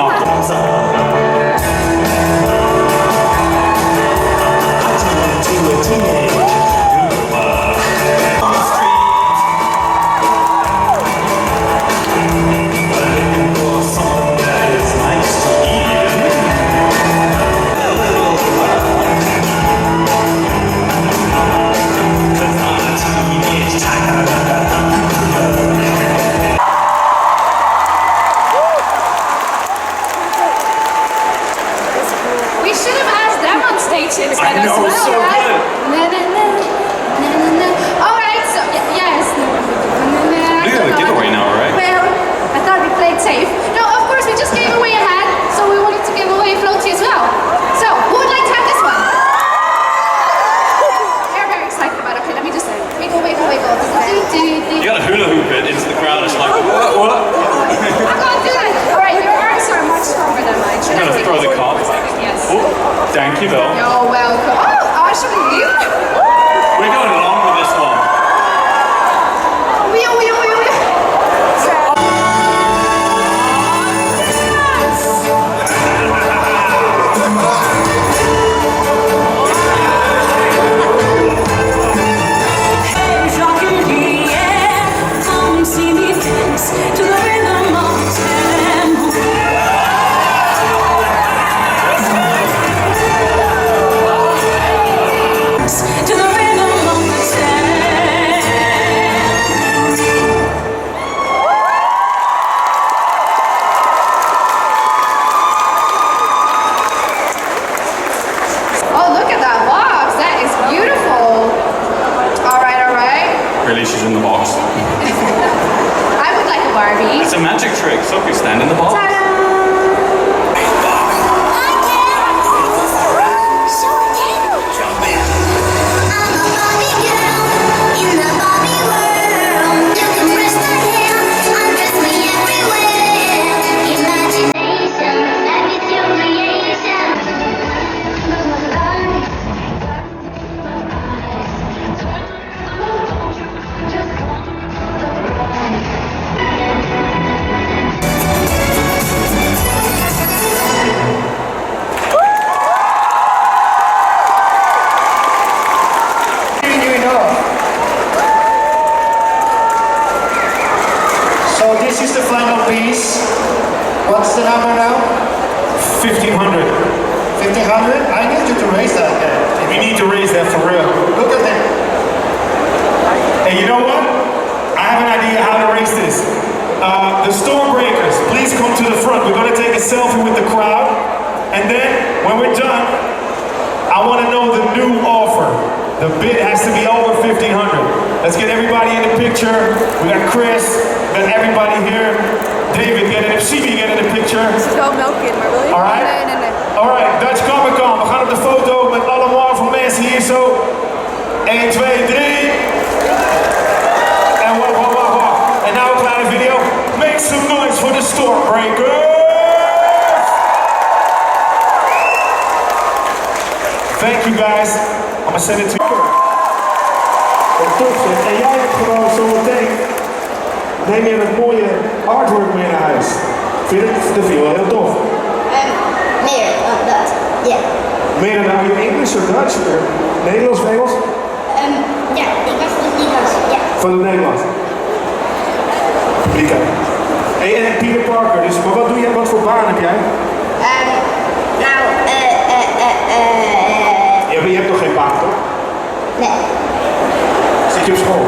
We should have asked them on stage instead I know, as well, so right? good. Na, na, na, na, na, na. All right, so yes. We got a giveaway now, right? Well, I thought we played safe. No, of course, we just gave away a hat, so we wanted to give away a floaty as well. So, who would like to have this one? They're very excited about it. Okay, let me just wiggle, wiggle, wiggle. You got a hula hoop it into the crowd. It's like, what? I can't do that. All right, your arms are much stronger than mine. Should I'm I gonna take throw this the one card for a back. second? Yes. Oh, thank you, Bill. You're welcome. Oh, actually, We're going along with this one. wheel, wheel, wheel, wheel. Oh, look at that box. That is beautiful. All right, all right. Really, she's in the box. I would like a Barbie. It's a magic trick. So if you stand in the box. So this is the final piece. What's the number now? 1,500. 1,500? I need you to raise that again. We need to raise that for real. Look at that. Hey, you know what? I have an idea how to raise this. The Stormbreakers, please come to the front. We're gonna take a selfie with the crowd. And then, when we're done, I wanna know the new offer. The bid has to be over 1,500. Let's get everybody in the picture. We got Chris, we got everybody here. David, get in, CB, get in the picture. Wel melk in, maar wil je? Alright? Nee, nee, nee. Alright, Dutch Comic Con. We gaan op de foto met allemaal van mensen hier zo. 1, 2, 3. En wacht. En nou een kleine video. Make some noise for the Stormbreakers. Thank you guys. I'm gonna send it to you. Top zeg. En jij hebt gewoon zo meteen. Neem je een mooie artwork mee naar huis. Vind je het? Dat vind je wel heel tof. Meer dan dat, ja. Meer dan nou je Engels of Duits? Nederlands of Engels? Ja, ik was van het Nederlands, ja. Van het Nederlands. Publiek. Hey, en Peter Parker, dus, maar wat doe jij, wat voor baan heb jij? Ja, maar je hebt nog geen baan, toch? Nee. Zit je op school?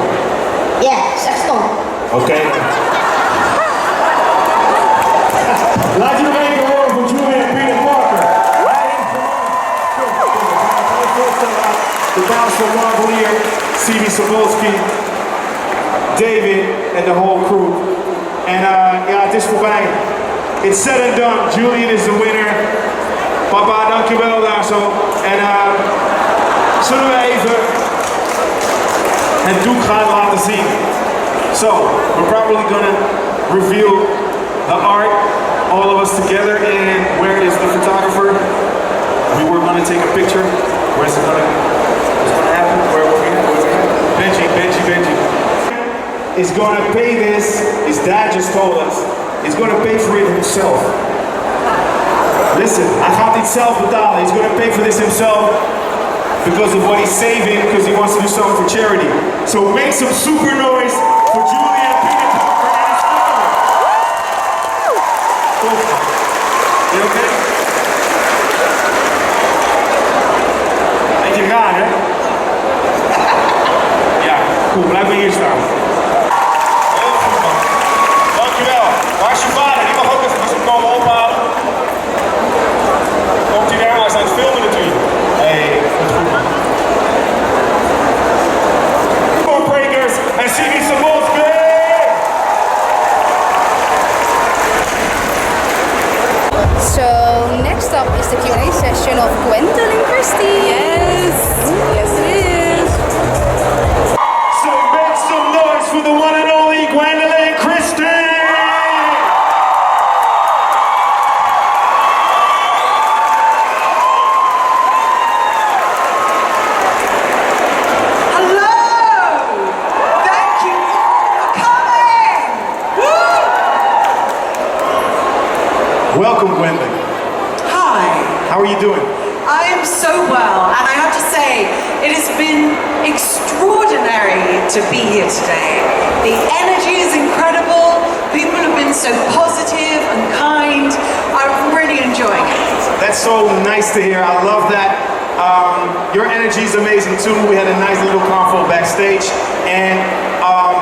Ja, zeg stom. Oké. Laat je nog even horen van Julia en Peter Parker. De baas van Marvel hier, C.B. Sobolski, David en de whole crew. En ja, het is voorbij. It's said and done. Julian is the winner. Papa, dankjewel daar zo. En zullen we even het doek gaan laten zien. So, we're probably gonna reveal the art, all of us together, and where is the photographer? We were gonna take a picture. Where's it gonna happen? Where we at? Benji. is going to pay this. His dad just told us. He's going to pay for it himself. Listen, hij gaat dit zelf betalen. He's going to pay for this himself because of what he's saving, because he wants to do something for charity. So make some super noise for Julia Peanut Parker and his family. Cool. You okay? Beetje raar, hè? Ja, cool. Blijf maar hier staan. Heel goed, man. Dankjewel. Waar is je vader? Die mag ook even komen ophalen. Komt hij daar? Hij is aan het filmen natuurlijk. Hey, goed, man. Come on, breakers, and sing me some more good. So next up is the Q&A session of Gwendolyn Christie. Yes, yes it is. So make some noise for the one and only Gwendolyn Christie. Welcome, Gwendolyn. Hi. How are you doing? I am so well, and I have to say, it has been extraordinary to be here today. The energy is incredible. People have been so positive and kind. I'm really enjoying it. That's so nice to hear. I love that. Your energy is amazing too. We had a nice little convo backstage. And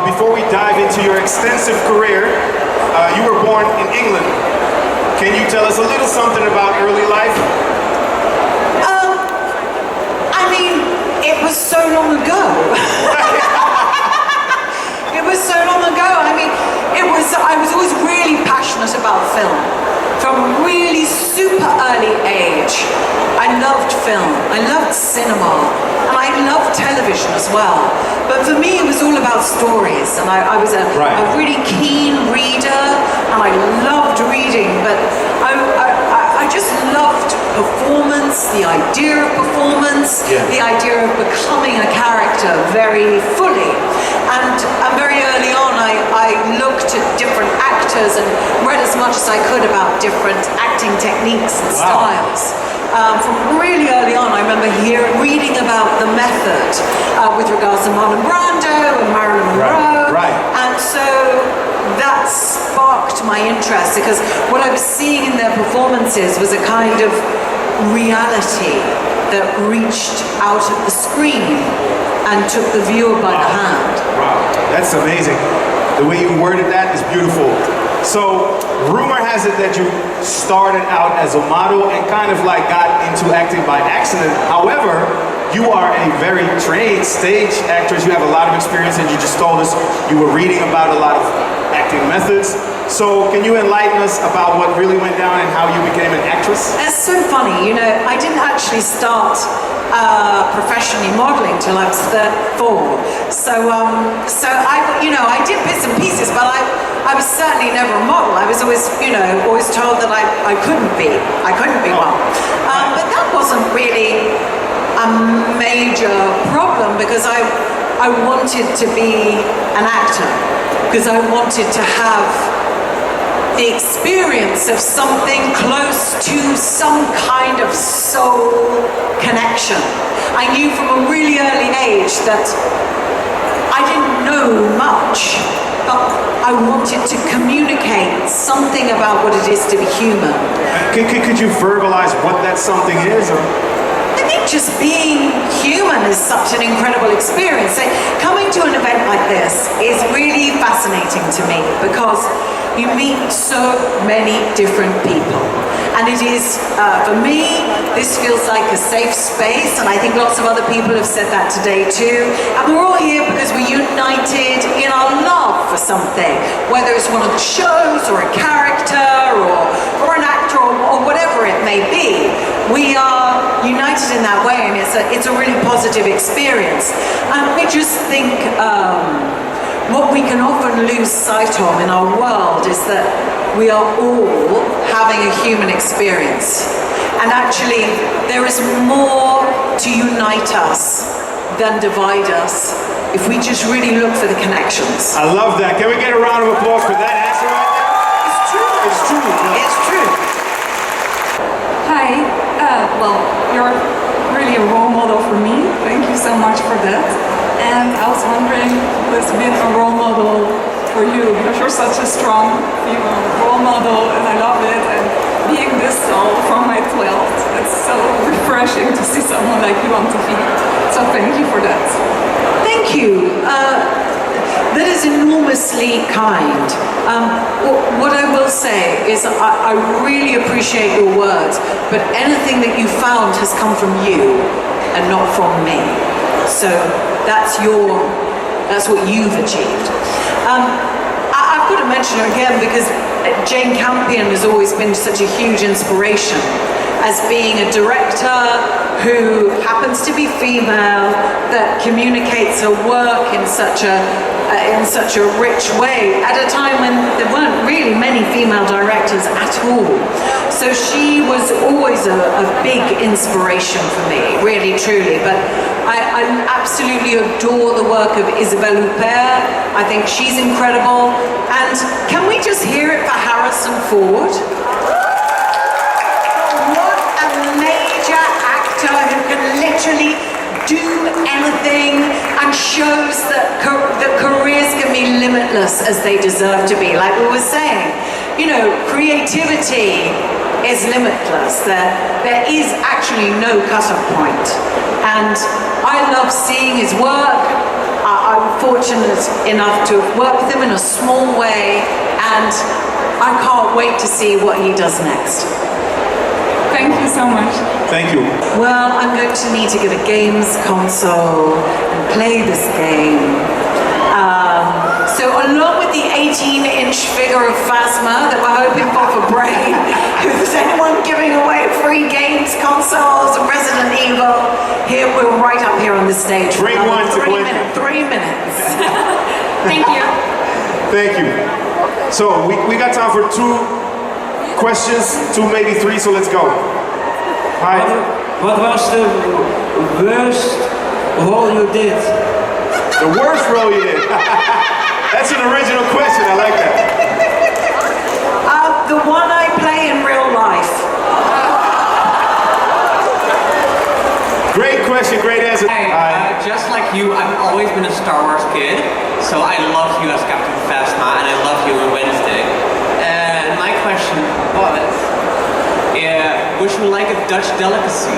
before we dive into your extensive career, you were born in England. Can you tell us a little something about early life? I mean, it was so long ago. It was so long ago. I mean, I was always really passionate about film. From a really super early age, I loved film, I loved cinema, and I loved television as well. But for me, it was all about stories, and I was a really keen reader, and I loved reading, but I just loved performance, the idea of performance, the idea of becoming a character very fully. And very early on, I looked at different actors and read as much as I could about different acting techniques and styles. From really early on, I remember reading about the method with regards to Marlon Brando and Marilyn Monroe. And so that sparked my interest, because what I was seeing in their performances was a kind of reality that reached out at the screen and took the viewer by the hand. Wow, that's amazing. The way you worded that is beautiful. So, rumor has it that you started out as a model and kind of like got into acting by accident. However, you are a very trained stage actress. You have a lot of experience, and you just told us you were reading about a lot of acting methods. So can you enlighten us about what really went down and how you became an actress? That's so funny. You know, I didn't actually start professionally modeling till I was 34. So I did bits and pieces, but I was certainly never a model. I was always, always told that I couldn't be one. But that wasn't really a major problem, because I wanted to be an actor, because I wanted to have the experience of something close to some kind of soul connection. I knew from a really early age that I didn't know much, but I wanted to communicate something about what it is to be human. Could you verbalize what that something is? I think just being human is such an incredible experience. Coming to an event like this is really fascinating to me, because you meet so many different people. And it is, for me, this feels like a safe space, and I think lots of other people have said that today too. And we're all here because we're united in our love for something, whether it's one of the shows, or a character, or an actor, or whatever it may be. We are united in that way, and it's a really positive experience. And I just think what we can often lose sight of in our world is that we are all having a human experience. And actually, there is more to unite us than divide us if we just really look for the connections. I love that. Can we get a round of applause for that answer right there? It's true. It's true. It's true. Hi. Well, you're really a role model for me. Thank you so much for that. And I was wondering who's been a role model for you, because you're such a strong female role model, and I love it. And being this tall from my 12th, it's so refreshing to see someone like you on TV. So thank you for that. Thank you. That is enormously kind. What I will say is I really appreciate your words, but anything that you found has come from you and not from me. So that's what you've achieved. I've got to mention her again because Jane Campion has always been such a huge inspiration as being a director who happens to be female, that communicates her work in such a rich way at a time when there weren't really many female directors at all. So she was always a big inspiration for me, really truly. But I absolutely adore the work of Isabelle Huppert. I think she's incredible. And can we just hear it for Harrison Ford? Who can literally do anything and shows that careers can be limitless as they deserve to be. Like we were saying, you know, creativity is limitless. There is actually no cut-off point. And I love seeing his work. I'm fortunate enough to have worked with him in a small way, and I can't wait to see what he does next. Thank you so much. Thank you. Well, I'm going to need to get a games console and play this game. So along with the 18-inch figure of Phasma that we're hoping for Brain, is anyone giving away free games consoles of Resident Evil? Here, we're right up here on the stage. Bring one to 3 minutes. Thank you. Thank you. So we got time for 2 questions, 2 maybe 3, so let's go. Hi. What was the worst role you did? The worst role you did? That's an original question, I like that. The one I play in real life. Great question, great answer. Hi. Just like you, I've always been a Star Wars kid, so I love you as Captain Phasma, and I love you on Wednesday. And my question was, would you like a Dutch delicacy?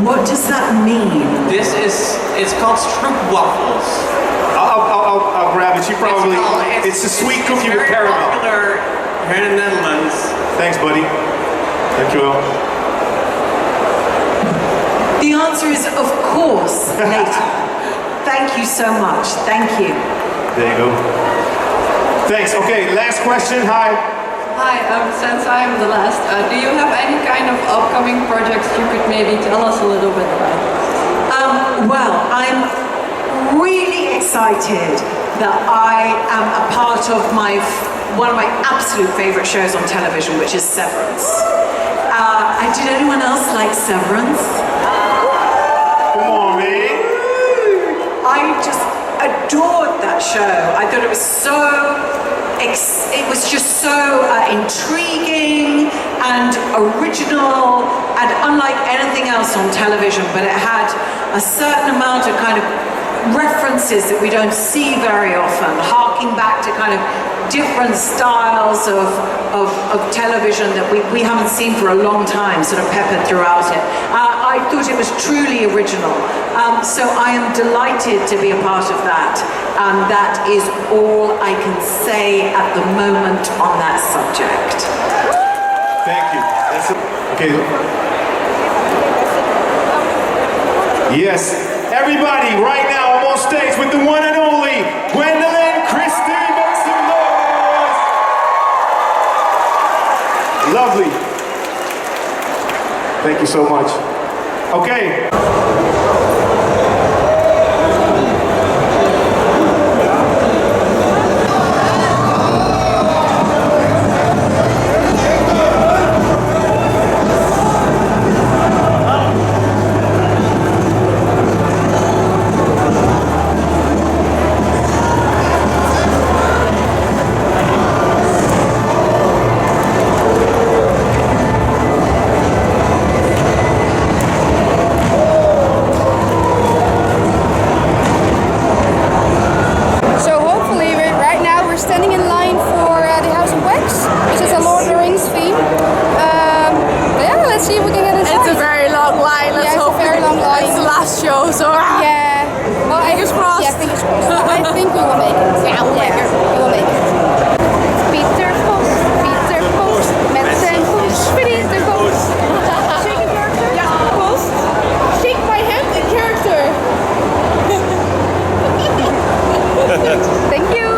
What does that mean? It's called stroopwafels. I'll grab it. It's a sweet cookie with caramel. It's popular here in the Netherlands. Thanks, buddy. Thank you. The answer is, of course, later. Thank you so much. Thank you. There you go. Thanks. Okay, last question. Hi. Hi, since I'm the last, do you have any kind of upcoming projects you could maybe tell us a little bit about? Well, I'm really excited that I am a part of one of my absolute favorite shows on television, which is Severance. Did anyone else like Severance? Come on, man. I just adored that show. I thought it was just so intriguing and original and unlike anything else on television, but it had a certain amount of kind of references that we don't see very often, harking back to kind of different styles of television that we haven't seen for a long time, sort of peppered throughout it. I thought it was truly original. So I am delighted to be a part of that. That is all I can say at the moment on that subject. Thank you. Okay. Yes. Everybody, right now, I'm on stage with the one and only Gwendolyn Christie. Make some noise. Lovely. Thank you so much. Okay. long line. It's the last show, so yeah. Well, fingers crossed. Yeah, fingers crossed. I think we will make it. Yeah, we'll make it. We will make it. Peter Post, met zijn post, Peter Post. Shake a character? Yeah, post. Shake my hand in character. Thank you.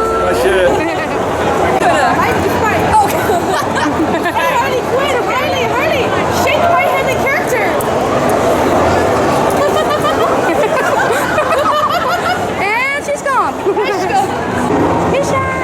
Harley, shake my hand in character. And she's gone. She's gone. Misha.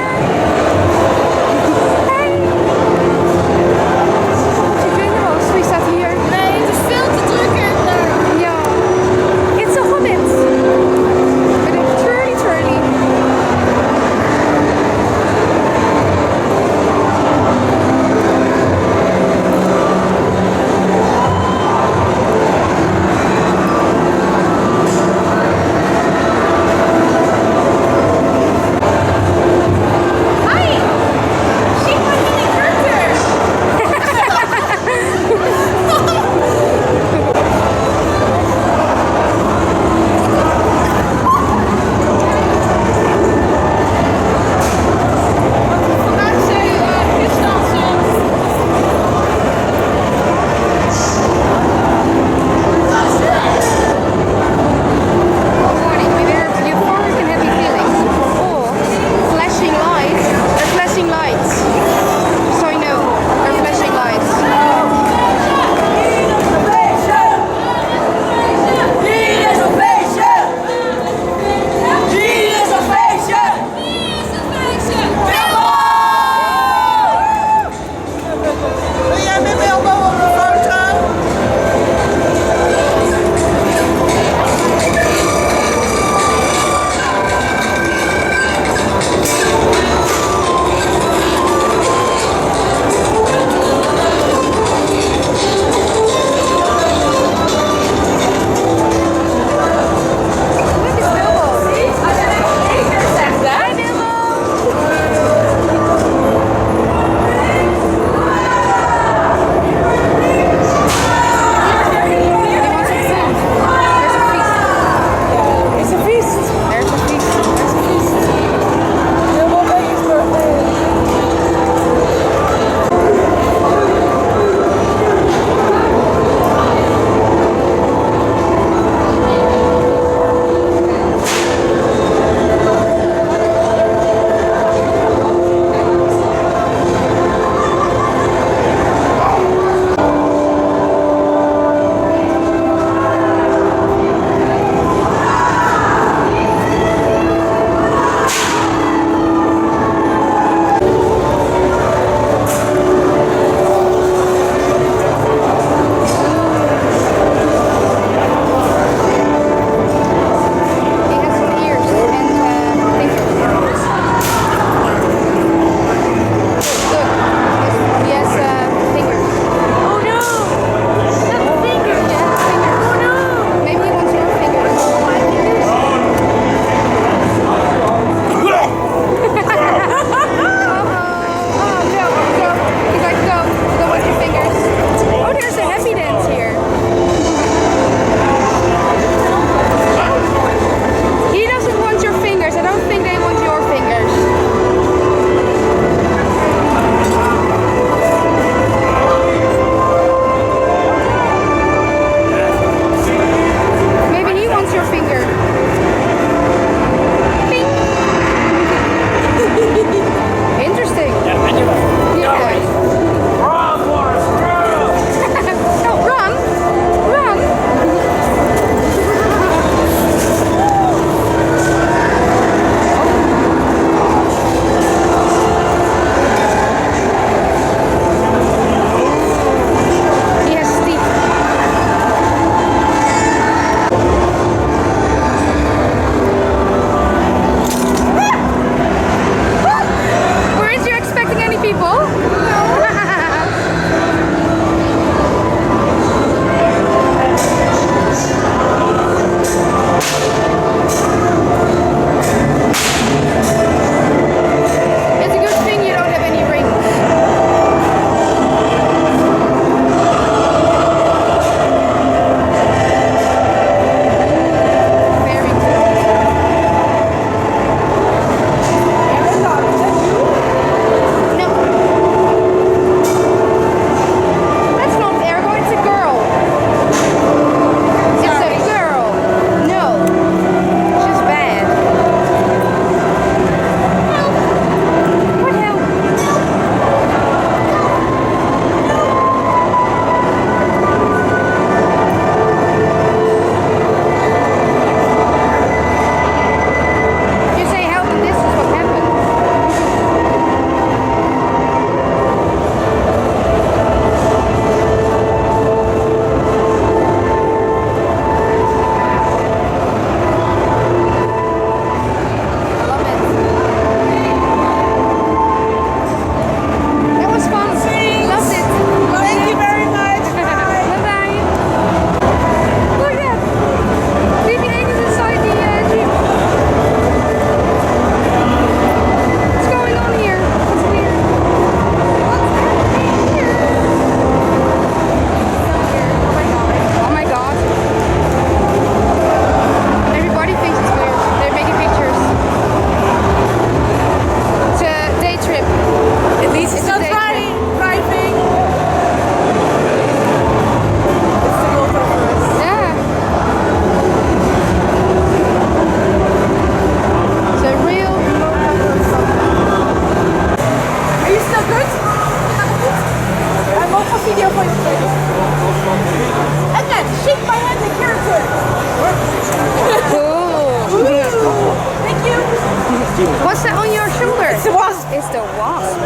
What's that on your shoulder? It's the wasp. It's the wasp.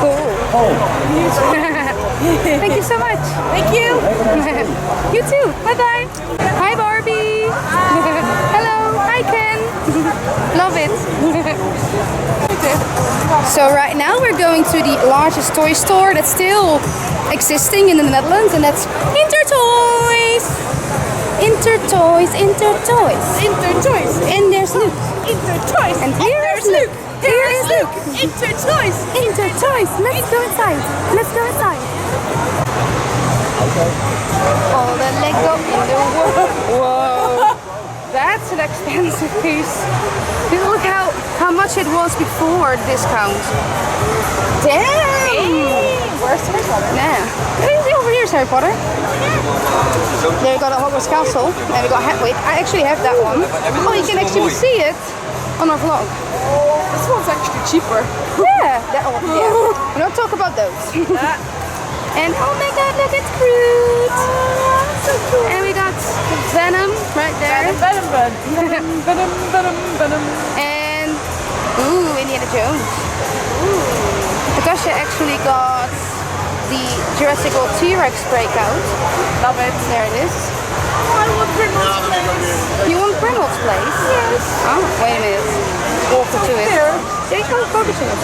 Cool. Thank you so much. Thank you. You too. Bye bye. Hi Barbie. Hello. Hi Ken. Love it. So right now we're going to the largest toy store that's still existing in the Netherlands, and that's Intertoys. Intertoys, Intertoys. Intertoys. And there's Luke. Intertoys. And here's Luke. Here is Luke. Intertoys. Intertoys. Let's go inside. Let's go inside. All the Lego in the world. Whoa. That's an expensive piece. Look how much it was before the discount. Damn! Where's Harry Potter? Yeah. Over here's Harry Potter. There we got a Hogwarts Castle. And we got Hedwig. I actually have that one. Oh, you can actually see it on our vlog. This one's actually cheaper. Yeah, that one. Yeah. We don't talk about those. And oh my god, look, it's Groot! So cool. And we got Venom right there. Venom. And ooh, Indiana Jones. Natasha actually got the Jurassic World T-Rex breakout. Love it. There it is. Oh, I want Grimald's Place. You want Grimald's Place? Yes. Oh, wait a minute. Walk to it. There. There you go, go to it.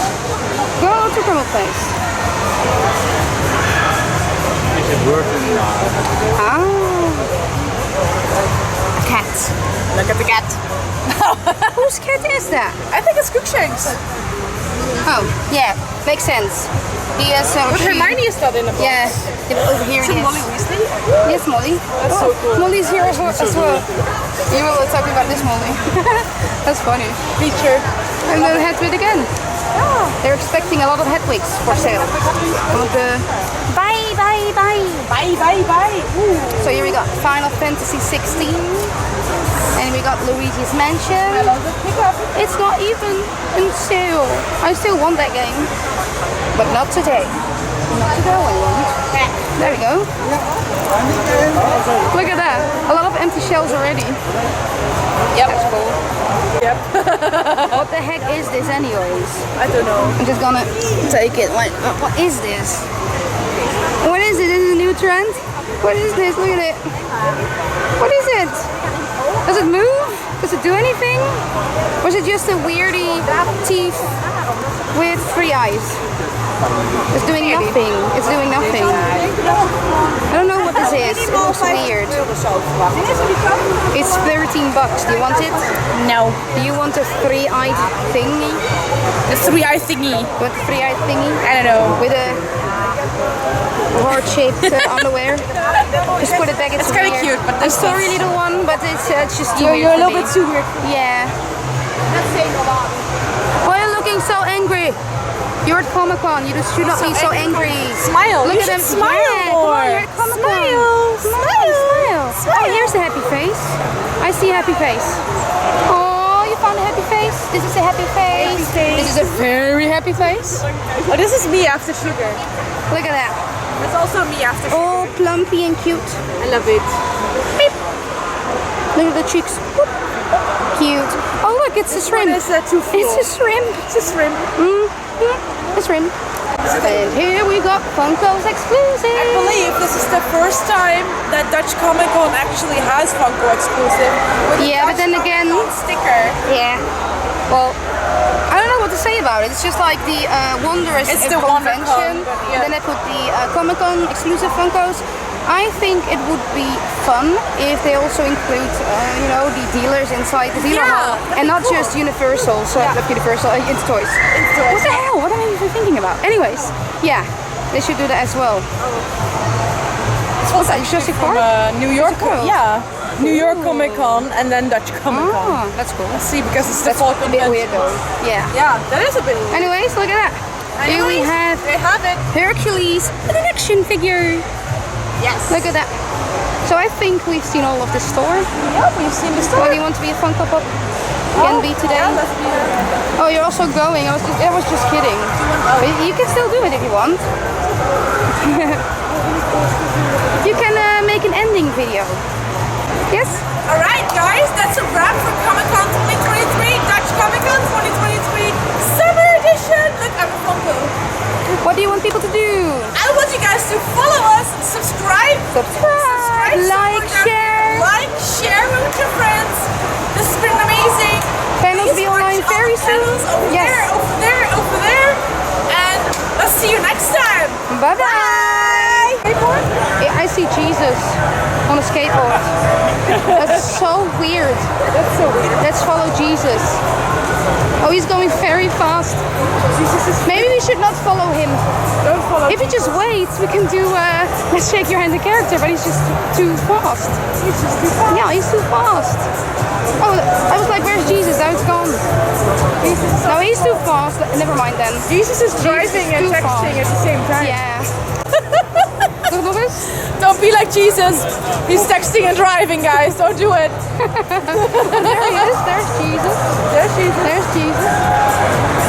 Go to Grimald's Place. Is it working now? Ah. A cat. Look at the cat. Whose cat is that? I think it's Crookshanks. Oh, yeah, makes sense. He has But Hermione is not in the box. Yeah, over here Is it it is. Molly Weasley? Yes, Molly. That's so cool. Molly's here as well. You were talking about this Molly. That's funny. Feature. And then Hedwig again. Oh. They're expecting a lot of Hedwigs for sale. Bye. Ooh. So here we got Final Fantasy 16. And we got Luigi's Mansion. I love the pickup. It's not even in sale. I still want that game. But not today. Not today I want. There we go. Look at that. A lot of empty shells already. Yep. That's cool. Yep. What the heck is this anyways? I don't know. I'm just gonna take it. What is this? What is it? Is it a new trend? What is this? Look at it. What is it? Does it move? Does it do anything? Or is it just a weirdy teeth with 3 eyes? It's doing nothing. It's doing nothing. I don't know what this is. It looks weird. It's $13. Do you want it? No. Do you want a 3-eyed thingy? The 3-eye thingy. What 3-eyed thingy? I don't know. With a heart-shaped underwear. Just put it back. It's kind of cute, but I'm sorry, little one, but it's just too weird. You're a for little me. bit too weird. Yeah. That's saying a lot. Why are you looking so angry? You're at Comic-Con. You just should not be so angry. Smile. Look You at them. should smile Yeah, more. come on, you're at Comic-Con. Smile. Oh, here's the happy face. I see a happy face. Oh, you found a happy face? This is a happy face. Happy face. This is a very happy face. Oh, this is me after sugar. Look at that. It's also me after sugar. Oh, plumpy and cute. I love it. Beep. Look at the cheeks. Whoop. Cute. Oh, look, it's a shrimp. It's a shrimp. It's a shrimp. A shrimp. And here we got Funko's exclusive. I believe this is the first time that Dutch Comic Con actually has Funko exclusive. Yeah, but then again, sticker. Yeah. Well, I don't know what to say about it. It's just like the Wondrous It's the convention. WonderCon, but yeah. Then they put the Comic Con exclusive Funkos. I think it would be fun if they also include, you know, the dealers inside the dealer hall, and not just Universal. So not Universal, it's toys. What the hell? What am I even thinking about? Anyways, yeah, they should do that as well. What's that? Jurassic Park? New York. Yeah. New York Comic Con and then Dutch Comic Con. Oh, that's cool. Let's see, because it's the That's fall a bit weird though. Yeah. Yeah, that is a bit weird. Anyways, look at that. Here we have it. Hercules with an action figure. Yes. Look at that. So I think we've seen all of the store. Yeah, we've seen the store. Well, you want to be a Funko Pop? Can be today. Yeah, let's be there. Oh, you're also going. I was just kidding. But you can still do it if you want. You can make an ending video. Yes? Alright guys, that's a wrap for Comic Con 2023 Dutch Comic-Con 2023 Summer Edition. Look, I'm a Funko. What do you want people to do? I want you guys to follow us, subscribe, like, share. Like, share with your friends. This has been amazing. Panels will be online very soon. Over there, over there. And let's see you next time. Bye-bye. Yeah, I see Jesus on a skateboard. That's so weird. That's so weird. Let's follow Jesus. Oh, he's going very fast. Maybe we should not follow him. Don't follow If he just waits, we can do let's shake your hand the character, but he's just too fast. He's just too fast. Yeah, he's too fast. Oh, I was like, where's Jesus? Now it's gone. No, he's too fast. Never mind then. Jesus is driving and texting at the same time. Yeah. Nog eens? Don't be like Jesus. He's texting and driving, guys. Don't do it. There he is. There's Jesus. There's Jesus. There's Jesus.